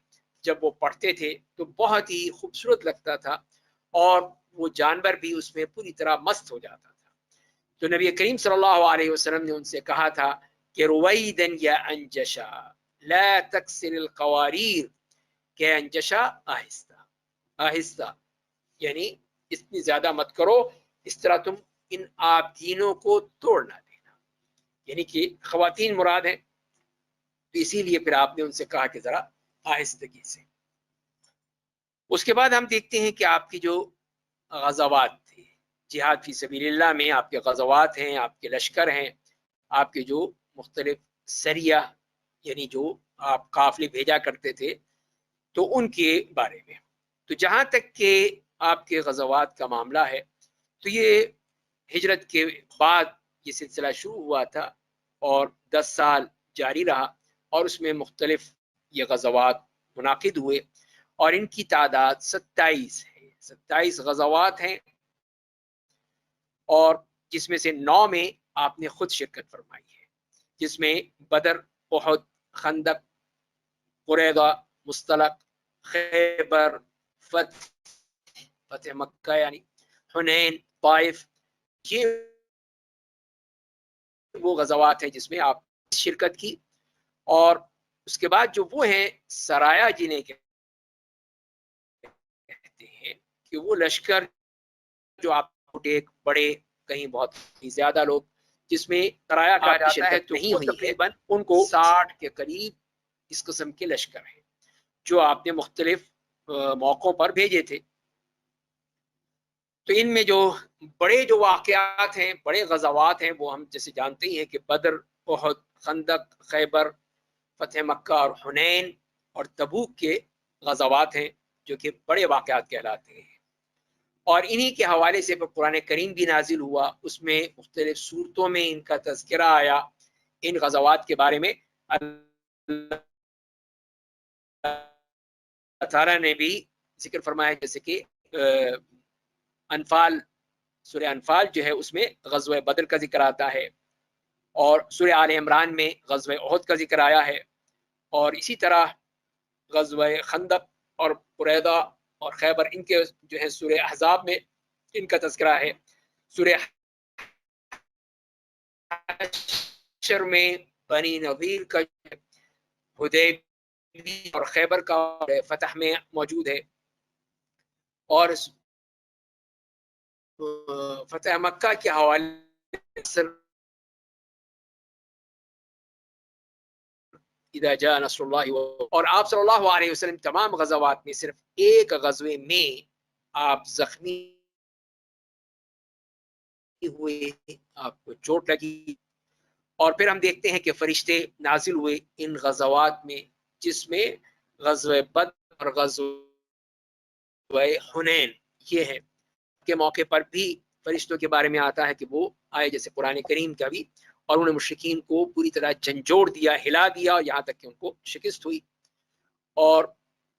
جب وہ پڑھتے تھے تو بہت ہی خوبصورت لگتا تھا، اور وہ جانور بھی اس میں پوری طرح مست ہو جاتا تھا۔ تو نبی کریم صلی اللہ علیہ وسلم نے ان سے کہا تھا کہ رویدن یا انجشا لا تکسر القواریر، کہ انجشا آہستہ آہستہ، یعنی اتنی زیادہ مت کرو، اس طرح تم ان آبگینوں کو توڑ نہ دینا، یعنی کہ خواتین مراد ہیں، تو اسی لیے پھر آپ نے ان سے کہا کہ ذرا آہستگی سے۔ اس کے بعد ہم دیکھتے ہیں کہ آپ کی جو غزوات تھے، جہاد فی سبیل اللہ میں آپ کے غزوات ہیں، آپ کے لشکر ہیں، آپ کے جو مختلف سریہ یعنی جو آپ قافلے بھیجا کرتے تھے، تو ان کے بارے میں۔ تو جہاں تک کہ آپ کے غزوات کا معاملہ ہے تو یہ ہجرت کے بعد یہ سلسلہ شروع ہوا تھا اور 10 سال جاری رہا، اور اس میں مختلف یہ غزوات منعقد ہوئے، اور ان کی تعداد 27 ہے، 27 غزوات ہیں، اور جس میں سے 9 میں آپ نے خود شرکت فرمائی ہے، جس میں بدر، احد، خندق، قریظہ، مستلق، خیبر، فتح مکہ یعنی حنین، طائف، یہ وہ غزوات ہیں جس میں آپ شرکت کی۔ اور اس کے بعد جو وہ ہیں سرایا جنہیں کہتے ہیں کہ وہ لشکر جو آپ ایک بڑے کہیں بہت زیادہ لوگ، جس میں سرایا کا شرکت نہیں ہوئی تقریباً ان کو 60 کے قریب اس قسم کے لشکر ہیں جو آپ نے مختلف موقعوں پر بھیجے تھے۔ تو ان میں جو بڑے جو واقعات ہیں، بڑے غزوات ہیں، وہ ہم جیسے جانتے ہی ہیں کہ بدر، احد، خندق، خیبر، فتح مکہ اور حنین اور تبوک کے غزوات ہیں جو کہ بڑے واقعات کہلاتے ہیں۔ اور انہی کے حوالے سے قرآن کریم بھی نازل ہوا، اس میں مختلف صورتوں میں ان کا تذکرہ آیا، ان غزوات کے بارے میں اللہ تعالیٰ نے بھی ذکر فرمایا، جیسے کہ انفال، سورہ انفال جو ہے اس میں غزوہ بدر کا ذکر آتا ہے، اور سورہ آل عمران میں غزوہ احد کا ذکر آیا ہے، اور اسی طرح غزوہ خندق اور قریظہ اور خیبر ان کے جو ہے سورہ احزاب میں ان کا تذکرہ ہے، سورہ حشر میں بنی نذیر کا، حدیبیہ اور خیبر کا فتح میں موجود ہے، اور فتح مکہ کے حوالے سے اذا جاء نصر اللہ، اور آپ صلی اللہ علیہ وسلم تمام غزوات میں صرف ایک غزوے میں آپ زخمی ہوئے، آپ کو چوٹ لگی، اور پھر ہم دیکھتے ہیں کہ فرشتے نازل ہوئے ان غزوات میں، جس میں غزوہ بدر اور غزوہ حنین یہ ہے کے موقع پر بھی فرشتوں کے بارے میں آتا ہے کہ وہ آئے، جیسے قرآن کریم کا بھی، اور انہوں نے مشرکین کو پوری طرح جھنجھوڑ دیا، ہلا دیا، یہاں تک کہ ان کو شکست ہوئی، اور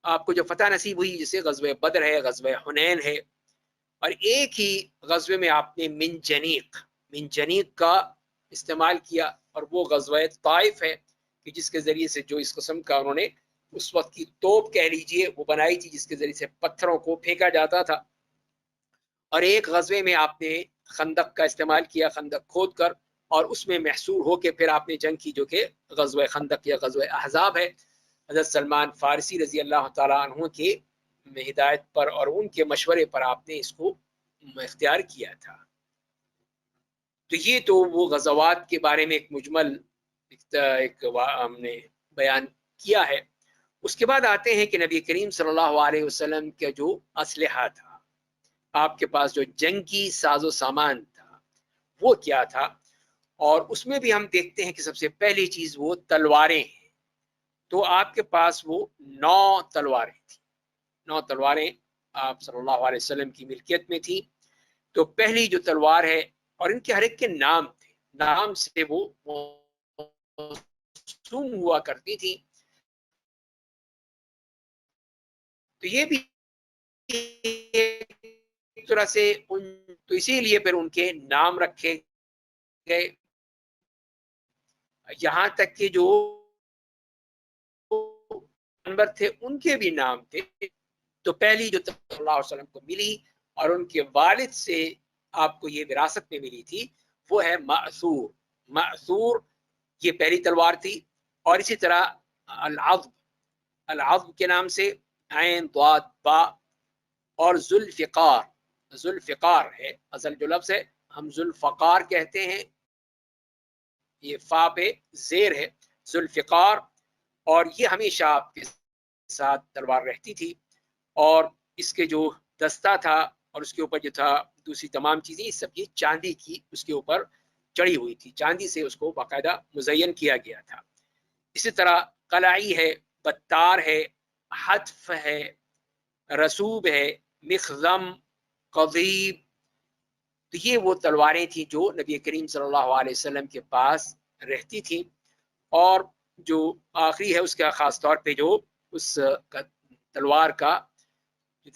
آپ کو جو فتح نصیب ہوئی جیسے غزوہ بدر ہے، غزوہ حنین ہے، اور ایک ہی غزوے میں آپ نے من جنیق کا استعمال کیا، اور وہ غزوہ طائف ہے کہ جس کے ذریعے سے جو اس قسم کا انہوں نے اس وقت کی توپ کہہ لیجئے وہ بنائی تھی، جس کے ذریعے سے پتھروں کو پھینکا جاتا تھا، اور ایک غزوے میں آپ نے خندق کا استعمال کیا، خندق کھود کر اور اس میں محصور ہو کے پھر آپ نے جنگ کی جو کہ غزوہ خندق یا غزوہ احزاب ہے۔ حضرت سلمان فارسی رضی اللہ تعالیٰ عنہ کے ہدایت پر اور ان کے مشورے پر آپ نے اس کو اختیار کیا تھا۔ تو یہ تو وہ غزوات کے بارے میں ایک مجمل ہم نے بیان کیا ہے۔ اس کے بعد آتے ہیں کہ نبی کریم صلی اللہ علیہ وسلم کا جو اسلحہ تھا، آپ کے پاس جو جنگی ساز و سامان تھا وہ کیا تھا، اور اس میں بھی ہم دیکھتے ہیں کہ سب سے پہلی چیز وہ تلواریں ہیں۔ تو آپ کے پاس وہ 9 تلواریں تھیں، 9 تلواریں آپ صلی اللہ علیہ وسلم کی ملکیت میں تھی۔ تو پہلی جو تلوار ہے، اور ان کے ہر ایک کے نام تھے، نام سے وہ موسوم ہوا کرتی تھی۔ تو یہ بھی ایک طرح سے تو اسی لیے پھر ان کے نام رکھے گئے، یہاں تک کہ جو جانور تھے ان کے بھی نام تھے۔ تو پہلی جو صلی اللہ علیہ وسلم کو ملی اور ان کے والد سے آپ کو یہ وراثت میں ملی تھی وہ ہے مأثور۔ مأثور یہ پہلی تلوار تھی، اور اسی طرح العضب، العضب کے نام سے عین ضاد با، اور ذوالفقار، ذوالفقار ہے اصل جو لفظ ہے، ہم ذوالفقار کہتے ہیں، یہ فا پہ زیر ہے، ذوالفقار، اور یہ ہمیشہ آپ کے ساتھ تلوار رہتی تھی۔ اور اس کے جو دستہ تھا اور اس کے اوپر جو تھا دوسری تمام چیزیں، سب یہ چاندی کی اس کے اوپر چڑھی ہوئی تھی، چاندی سے اس کو باقاعدہ مزین کیا گیا تھا۔ اسی طرح قلعی ہے، بتار ہے، حتف ہے، رسوب ہے، مخزم، قضیب۔ تو یہ وہ تلواریں تھیں جو نبی کریم صلی اللہ علیہ وسلم کے پاس رہتی تھیں۔ اور جو آخری ہے اس کا خاص طور پہ جو اس تلوار کا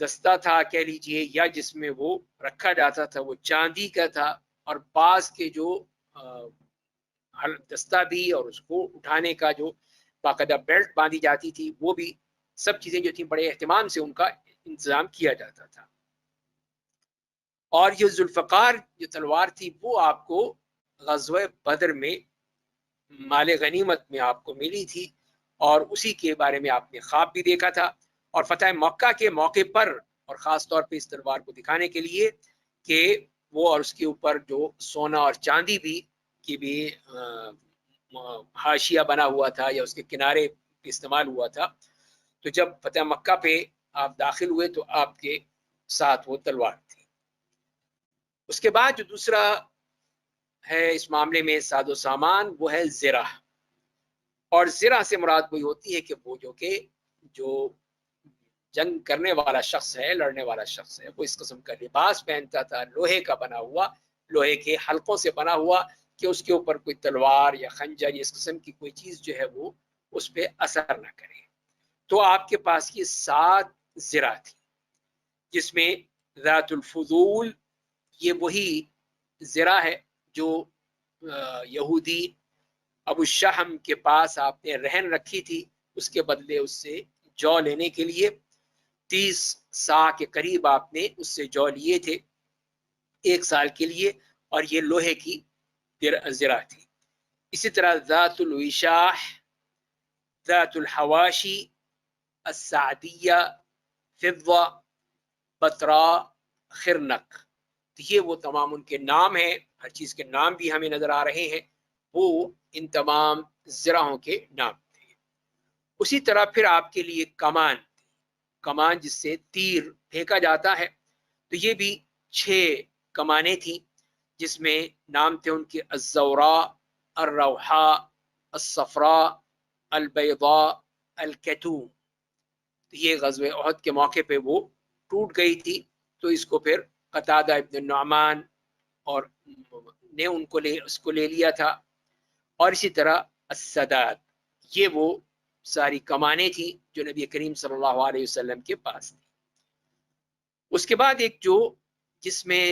دستہ تھا کہہ لیجئے، یا جس میں وہ رکھا جاتا تھا، وہ چاندی کا تھا، اور بعض کے جو دستہ بھی اور اس کو اٹھانے کا جو باقاعدہ بیلٹ باندھی جاتی تھی، وہ بھی سب چیزیں جو تھیں بڑے اہتمام سے ان کا انتظام کیا جاتا تھا۔ اور یہ ذوالفقار جو تلوار تھی وہ آپ کو غزوہ بدر میں مال غنیمت میں آپ کو ملی تھی، اور اسی کے بارے میں آپ نے خواب بھی دیکھا تھا۔ اور فتح مکہ کے موقع پر، اور خاص طور پہ اس تلوار کو دکھانے کے لیے کہ وہ اور اس کے اوپر جو سونا اور چاندی بھی کی بھی حاشیہ بنا ہوا تھا یا اس کے کنارے استعمال ہوا تھا، تو جب فتح مکہ پہ آپ داخل ہوئے تو آپ کے ساتھ وہ تلوار تھی۔ اس کے بعد جو دوسرا ہے اس معاملے میں ساز و سامان، وہ ہے زرہ۔ اور زرہ سے مراد وہی ہوتی ہے کہ وہ جو جنگ کرنے والا شخص ہے، لڑنے والا شخص ہے، وہ اس قسم کا لباس پہنتا تھا، لوہے کا بنا ہوا، لوہے کے حلقوں سے بنا ہوا، کہ اس کے اوپر کوئی تلوار یا خنجر یا اس قسم کی کوئی چیز جو ہے وہ اس پہ اثر نہ کرے۔ تو آپ کے پاس یہ 7 زرہ تھی، جس میں ذات الفضول یہ وہی زرہ ہے جو یہودی ابو الشحم کے پاس آپ نے رہن رکھی تھی، اس کے بدلے اس سے جو لینے کے لیے 30 سا کے قریب آپ نے اس سے جو لیے تھے 1 سال کے لیے، اور یہ لوہے کی زرہ تھی۔ اسی طرح ذات الوشاح، ذات الحواشی، السعدیہ، فضہ، بطرا، خرنق، تو یہ وہ تمام ان کے نام ہیں، ہر چیز کے نام بھی ہمیں نظر آ رہے ہیں، وہ ان تمام زرہوں کے نام تھے۔ اسی طرح پھر آپ کے لیے کمان، کمان جس سے تیر پھینکا جاتا ہے، تو یہ بھی 6 کمانیں تھیں، جس میں نام تھے ان کے الزوراء، الروحاء، الصفراء، البیضاء، الکتوم۔ تو یہ غزوہ احد کے موقع پہ وہ ٹوٹ گئی تھی، تو اس کو پھر قتادہ ابن النعمان اور نے اس کو لے لیا تھا۔ اور اسی طرح السداد، یہ وہ ساری کمانیں تھیں جو نبی کریم صلی اللہ علیہ وسلم کے پاس تھی۔ اس کے بعد ایک جس میں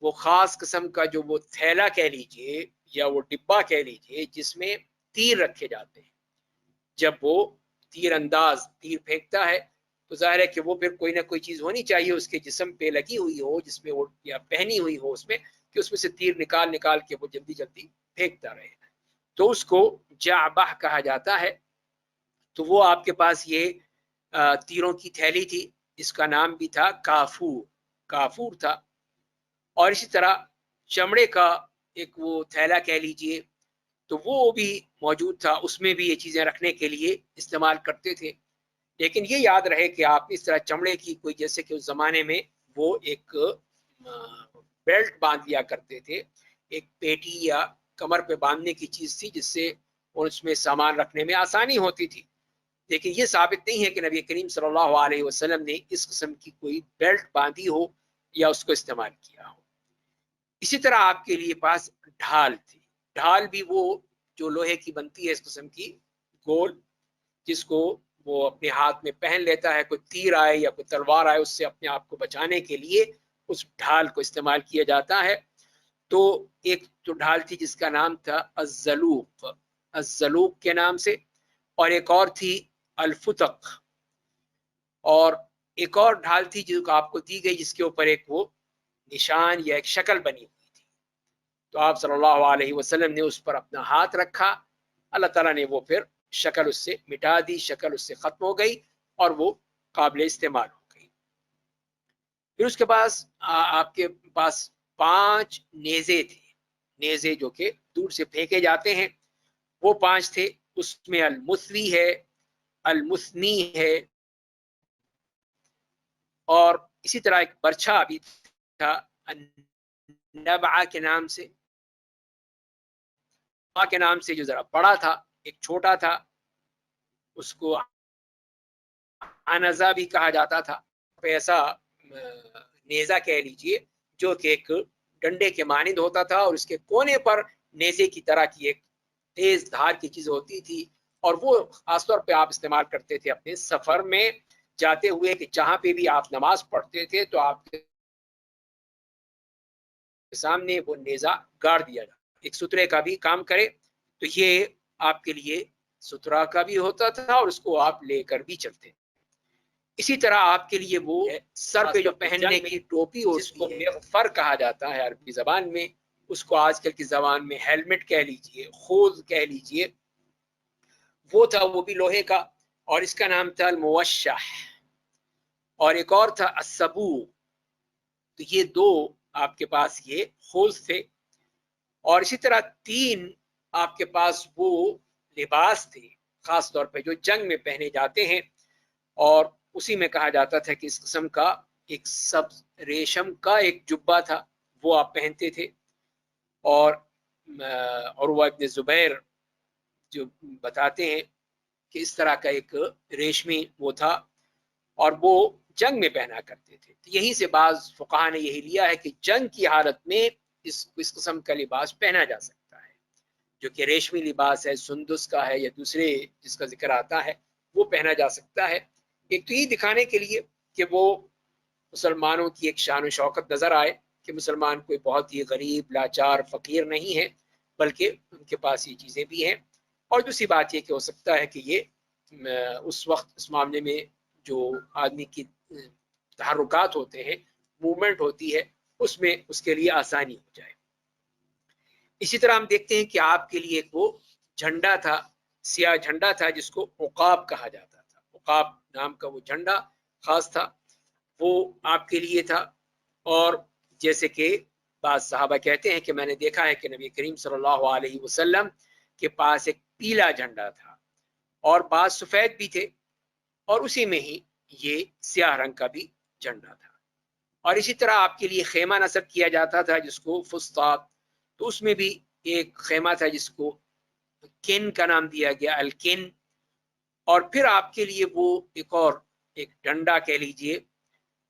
وہ خاص قسم کا جو وہ تھیلا کہہ لیجئے یا وہ ڈبہ کہہ لیجئے، جس میں تیر رکھے جاتے ہیں۔ جب وہ تیر انداز تیر پھینکتا ہے تو ظاہر ہے کہ وہ پھر کوئی نہ کوئی چیز ہونی چاہیے اس کے جسم پہ لگی ہوئی ہو، جس میں وہ یا پہنی ہوئی ہو اس میں، کہ اس میں سے تیر نکال نکال کے وہ جلدی جلدی پھینکتا رہے، تو اس کو جعبہ کہا جاتا ہے۔ تو وہ آپ کے پاس یہ تیروں کی تھیلی تھی، جس کا نام بھی تھا کافور، کافور تھا۔ اور اسی طرح چمڑے کا ایک وہ تھیلا کہہ لیجئے، تو وہ بھی موجود تھا، اس میں بھی یہ چیزیں رکھنے کے لیے استعمال کرتے تھے۔ لیکن یہ یاد رہے کہ آپ اس طرح چمڑے کی کوئی، جیسے کہ اس زمانے میں وہ ایک بیلٹ باندھ لیا کرتے تھے، ایک پیٹی یا کمر پہ باندھنے کی چیز تھی، جس سے اس میں سامان رکھنے میں آسانی ہوتی تھی۔ لیکن یہ ثابت نہیں ہے کہ نبی کریم صلی اللہ علیہ وسلم نے اس قسم کی کوئی بیلٹ باندھی ہو یا اس کو استعمال کیا ہو۔ اسی طرح آپ کے لیے پاس ڈھال تھی، ڈھال بھی وہ جو لوہے کی بنتی ہے اس قسم کی گول، جس کو وہ اپنے ہاتھ میں پہن لیتا ہے، کوئی تیر آئے یا کوئی تلوار آئے اس سے اپنے آپ کو بچانے کے لیے اس ڈھال کو استعمال کیا جاتا ہے۔ تو ایک تو ڈھال تھی جس کا نام تھا الزلوق، الزلوق کے نام سے، اور ایک اور تھی الفتق، اور ایک اور ڈھال تھی جو آپ کو دی گئی جس کے اوپر ایک وہ نشان یا ایک شکل بنی ہوئی تھی۔ تو آپ صلی اللہ علیہ وسلم نے اس پر اپنا ہاتھ رکھا، اللہ تعالیٰ نے وہ پھر شکل اس سے مٹا دی، شکل اس سے ختم ہو گئی اور وہ قابل استعمال ہو گئی۔ پھر اس کے بعد آپ کے پاس 5 نیزے تھے، نیزے جو کہ دور سے پھینکے جاتے ہیں، وہ 5 تھے۔ اس میں المثوی ہے، المثنی ہے، اور اسی طرح ایک برچھا بھی تھا نبعہ کے نام سے، کے نام سے، جو ذرا بڑا تھا، ایک چھوٹا تھا، اس کو انزا بھی کہا جاتا تھا۔ ایسا نیزہ کہہ لیجئے جو کہ ایک ڈنڈے کے مانند ہوتا تھا، اور اس کے کونے پر نیزے کی طرح کی ایک تیز دھار کی چیز ہوتی تھی، اور وہ خاص طور پہ آپ استعمال کرتے تھے اپنے سفر میں جاتے ہوئے، کہ جہاں پہ بھی آپ نماز پڑھتے تھے تو آپ کے سامنے وہ نیزہ گاڑ دیا جاتا، ایک سترے کا بھی کام کرے۔ تو یہ آپ کے لیے سترا کا بھی ہوتا تھا، اور اس کو آپ لے کر بھی چلتے۔ اسی طرح آپ کے لیے وہ سر پہ جو پہننے کی ٹوپی ہوتی ہے، فر کہا جاتا ہے عربی زبان میں، اس کو آج کل کی زبان میں ہیلمٹ کہہ لیجئے، خوذ کہہ لیجئے، وہ تھا، وہ بھی لوہے کا، اور اس کا نام تھا الموشح، اور ایک اور تھا السبو۔ تو یہ 2 آپ کے پاس یہ خوذ تھے، اور اسی طرح 3 آپ کے پاس وہ لباس تھے خاص طور پہ جو جنگ میں پہنے جاتے ہیں، اور اسی میں کہا جاتا تھا کہ اس قسم کا ایک سبز ریشم کا ایک جبہ تھا، وہ آپ پہنتے تھے۔ اور عروہ ابن زبیر جو بتاتے ہیں کہ اس طرح کا ایک ریشمی وہ تھا، اور وہ جنگ میں پہنا کرتے تھے۔ تو یہیں سے بعض فقہا نے یہی لیا ہے کہ جنگ کی حالت میں اس قسم کا لباس پہنا جا سکتا ہے، جو کہ ریشمی لباس ہے، سندس کا ہے یا دوسرے جس کا ذکر آتا ہے، وہ پہنا جا سکتا ہے۔ ایک تو یہ دکھانے کے لیے کہ وہ مسلمانوں کی ایک شان و شوکت نظر آئے کہ مسلمان کوئی بہت ہی غریب، لاچار، فقیر نہیں ہے، بلکہ ان کے پاس یہ چیزیں بھی ہیں۔ اور دوسری بات یہ کہ ہو سکتا ہے کہ یہ اس وقت اس معاملے میں جو آدمی کی تحرکات ہوتے ہیں، موومنٹ ہوتی ہے، اس میں اس کے لیے آسانی ہو جائے۔ اسی طرح ہم دیکھتے ہیں کہ آپ کے لیے ایک وہ جھنڈا تھا، سیاہ جھنڈا تھا، جس کو عقاب کہا جاتا تھا، عقاب نام کا وہ جھنڈا خاص تھا، وہ آپ کے لیے تھا۔ اور جیسے کہ بعض صحابہ کہتے ہیں کہ میں نے دیکھا ہے کہ نبی کریم صلی اللہ علیہ وسلم کے پاس ایک پیلا جھنڈا تھا، اور بعض سفید بھی تھے، اور اسی میں ہی یہ سیاہ رنگ کا بھی جھنڈا تھا۔ اور اسی طرح آپ کے لیے خیمہ نصب کیا جاتا تھا جس کو فسطاط، تو اس میں بھی ایک خیمہ تھا جس کو کن کا نام دیا گیا، الکن۔ اور پھر آپ کے لیے وہ ایک اور ایک ڈنڈا کہہ لیجئے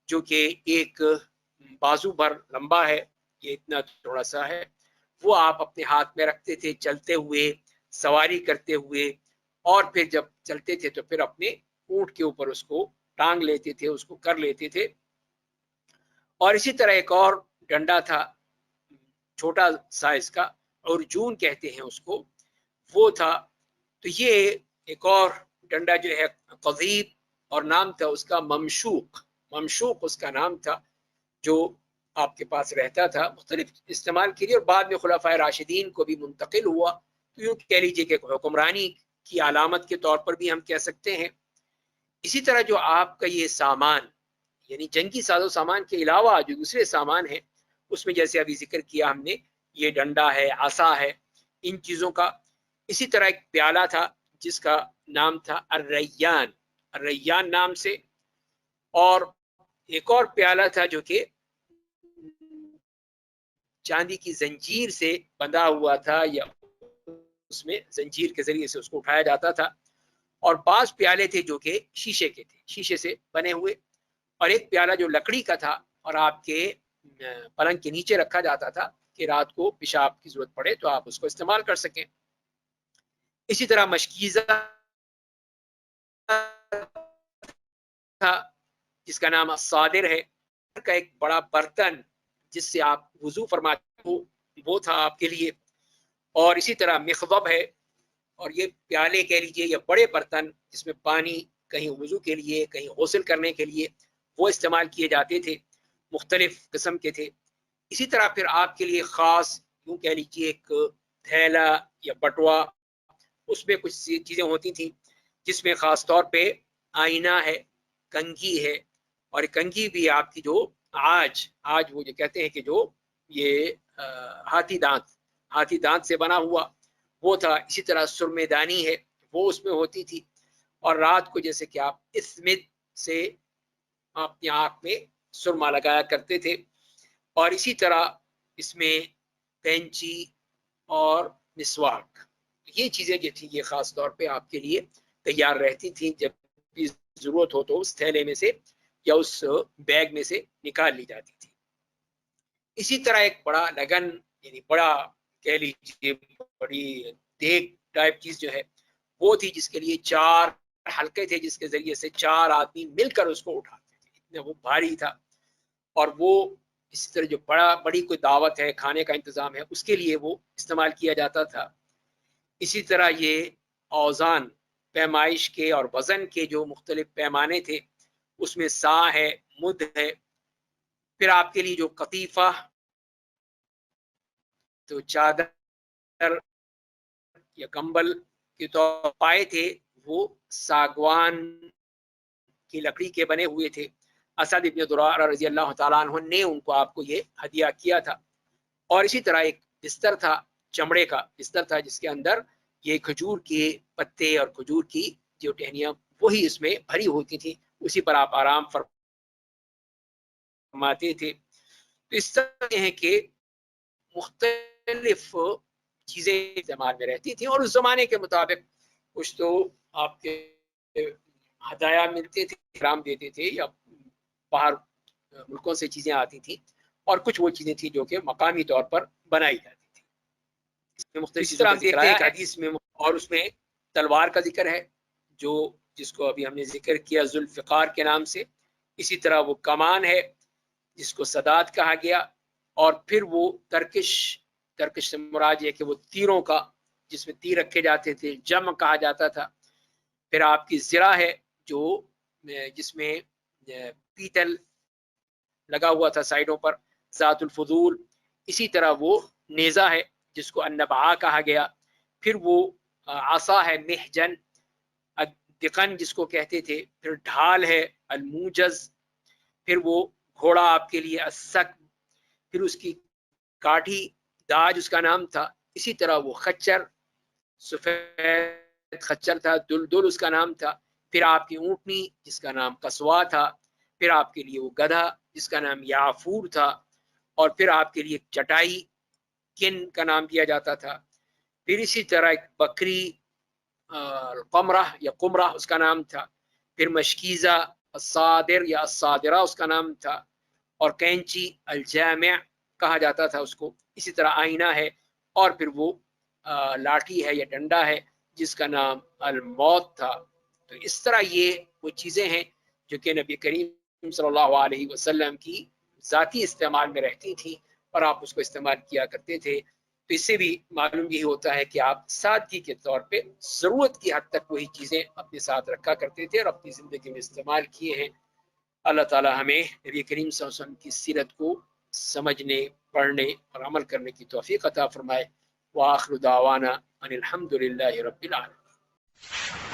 جو کہ ایک بازو بھر لمبا ہے، یہ اتنا تھوڑا سا ہے، وہ آپ اپنے ہاتھ میں رکھتے تھے چلتے ہوئے، سواری کرتے ہوئے، اور پھر جب چلتے تھے تو پھر اپنے اونٹ کے اوپر اس کو ٹانگ لیتے تھے، اس کو کر لیتے تھے۔ اور اسی طرح ایک اور ڈنڈا تھا چھوٹا سائز کا، ارجون کہتے ہیں اس کو، وہ تھا۔ تو یہ ایک اور ڈنڈا جو ہے قضیب، اور نام تھا اس کا ممشوق، ممشوق اس کا نام تھا، جو آپ کے پاس رہتا تھا مختلف استعمال کے لیے، اور بعد میں خلفائے راشدین کو بھی منتقل ہوا، تو یوں کہہ لیجیے کہ حکمرانی کی علامت کے طور پر بھی ہم کہہ سکتے ہیں۔ اسی طرح جو آپ کا یہ سامان، یعنی جنگی ساز و سامان کے علاوہ جو دوسرے سامان ہیں، اس میں جیسے ابھی ذکر کیا ہم نے، یہ ڈنڈا ہے، عصا ہے، ان چیزوں کا۔ اسی طرح ایک پیالہ تھا جس کا نام تھا الریان، الریان نام سے، اور ایک اور پیالہ تھا جو کہ چاندی کی زنجیر سے بندھا ہوا تھا، یا اس میں زنجیر کے ذریعے سے اس کو اٹھایا جاتا تھا، اور بعض پیالے تھے جو کہ شیشے کے تھے، شیشے سے بنے ہوئے، اور ایک پیالہ جو لکڑی کا تھا اور آپ کے پلنگ کے نیچے رکھا جاتا تھا کہ رات کو پیشاب کی ضرورت پڑے تو آپ اس کو استعمال کر سکیں۔ اسی طرح مشکیزہ تھا جس کا نام الصادر ہے، کا ایک بڑا برتن جس سے آپ وضو فرماتے ہو، وہ تھا آپ کے لیے۔ اور اسی طرح مخضب ہے، اور یہ پیالے کہہ لیجیے یا بڑے برتن جس میں پانی کہیں وضو کے لیے کہیں غسل کرنے کے لیے وہ استعمال کیے جاتے تھے، مختلف قسم کے تھے۔ اسی طرح پھر آپ کے لیے خاص یوں کہہ لیجیے ایک تھیلا یا بٹوا، اس میں کچھ چیزیں ہوتی تھیں جس میں خاص طور پہ آئینہ ہے، کنگھی ہے، اور کنگھی بھی آپ کی جو آج وہ جو کہتے ہیں کہ جو یہ ہاتھی دانت سے بنا ہوا وہ تھا۔ اسی طرح سرمے دانی ہے، وہ اس میں ہوتی تھی، اور رات کو جیسے کہ آپ اسمد سے اپنی آنکھ میں سرما لگایا کرتے تھے، اور اسی طرح اس میں کینچی اور مسواک، یہ چیزیں جو تھیں یہ خاص طور پہ آپ کے لیے تیار رہتی تھیں، جب بھی ضرورت ہو تو اس تھیلے میں سے یا اس بیگ میں سے نکال لی جاتی تھی۔ اسی طرح ایک بڑا لگن، یعنی بڑا کہہ لیجیے بڑی دیگ ٹائپ چیز جو ہے وہ تھی، جس کے لیے 4 حلقے تھے جس کے ذریعے سے 4 آدمی مل کر اس کو اٹھاتے تھے، اتنا وہ بھاری تھا۔ اور وہ اسی طرح جو بڑی کوئی دعوت ہے، کھانے کا انتظام ہے، اس کے لیے وہ استعمال کیا جاتا تھا۔ اسی طرح یہ اوزان، پیمائش کے اور وزن کے جو مختلف پیمانے تھے، اس میں سا ہے، مد ہے۔ پھر آپ کے لیے جو قطیفہ تو چادر یا کمبل کے طور پائے تھے، وہ ساگوان کی لکڑی کے بنے ہوئے تھے۔ اسد ابن درارہ رضی اللہ تعالیٰ عنہ نے ان کو آپ کو یہ ہدیہ کیا تھا۔ اور اسی طرح ایک بستر تھا، چمڑے کا بستر تھا، جس کے اندر یہ کھجور کے پتے اور کھجور کی جو ٹہنیاں وہی اس میں بھری ہوتی تھی، اسی پر آپ آرام فرماتے تھے۔ تو اس طرح ہیں کہ مختلف چیزیں استعمال میں رہتی تھیں، اور اس زمانے کے مطابق کچھ تو آپ کے ہدایہ ملتے تھے، اکرام دیتے تھے، یا باہر ملکوں سے چیزیں آتی تھیں، اور کچھ وہ چیزیں تھیں جو کہ مقامی طور پر بنائی جاتی تھی۔ اس میں مختلف چیزوں کا ذکر ہے حدیث میں، اور اس میں تلوار کا ذکر ہے جس کو ابھی ہم نے ذکر کیا ذوالفقار کے نام سے۔ اسی طرح وہ کمان ہے جس کو سداد کہا گیا، اور پھر وہ ترکش سے مراد یہ کہ وہ تیروں کا، جس میں تیر رکھے جاتے تھے، جم کہا جاتا تھا۔ پھر آپ کی زرہ ہے جس میں پیتل لگا ہوا تھا سائڈوں پر، ذات الفضول۔ اسی طرح وہ نیزہ ہے جس کو النبعہ کہا گیا۔ پھر وہ عصا ہے محجن، دقن جس کو کہتے تھے۔ پھر ڈھال ہے الموجز۔ پھر وہ گھوڑا آپ کے لیے السک، پھر اس کی کاٹھی داج اس کا نام تھا۔ اسی طرح وہ خچر، سفید خچر تھا، دلدل اس کا نام تھا۔ پھر آپ کی اونٹنی جس کا نام قصوا تھا۔ پھر آپ کے لیے وہ گدھا جس کا نام یافور تھا، اور پھر آپ کے لیے چٹائی کن کا نام دیا جاتا تھا۔ پھر اسی طرح ایک بکری قمرہ یا قمرہ اس کا نام تھا۔ پھر مشکیزہ الصادر یا الصادرہ اس کا نام تھا، اور کینچی الجامع کہا جاتا تھا اس کو۔ اسی طرح آئینہ ہے، اور پھر وہ لاٹھی ہے یا ڈنڈا ہے جس کا نام الموت تھا۔ تو اس طرح یہ وہ چیزیں ہیں جو کہ نبی کریم صلی اللہ علیہ وسلم کی ذاتی استعمال میں رہتی تھیں، اور آپ اس کو استعمال کیا کرتے تھے۔ تو اس سے بھی معلوم یہی ہوتا ہے کہ آپ سادگی کے طور پہ ضرورت کی حد تک وہی چیزیں اپنے ساتھ رکھا کرتے تھے اور اپنی زندگی میں استعمال کیے ہیں۔ اللہ تعالی ہمیں نبی کریم صلی اللہ علیہ وسلم کی سیرت کو سمجھنے، پڑھنے اور عمل کرنے کی توفیق عطا فرمائے۔ وآخر دعوانا ان الحمد للہ رب العالمین۔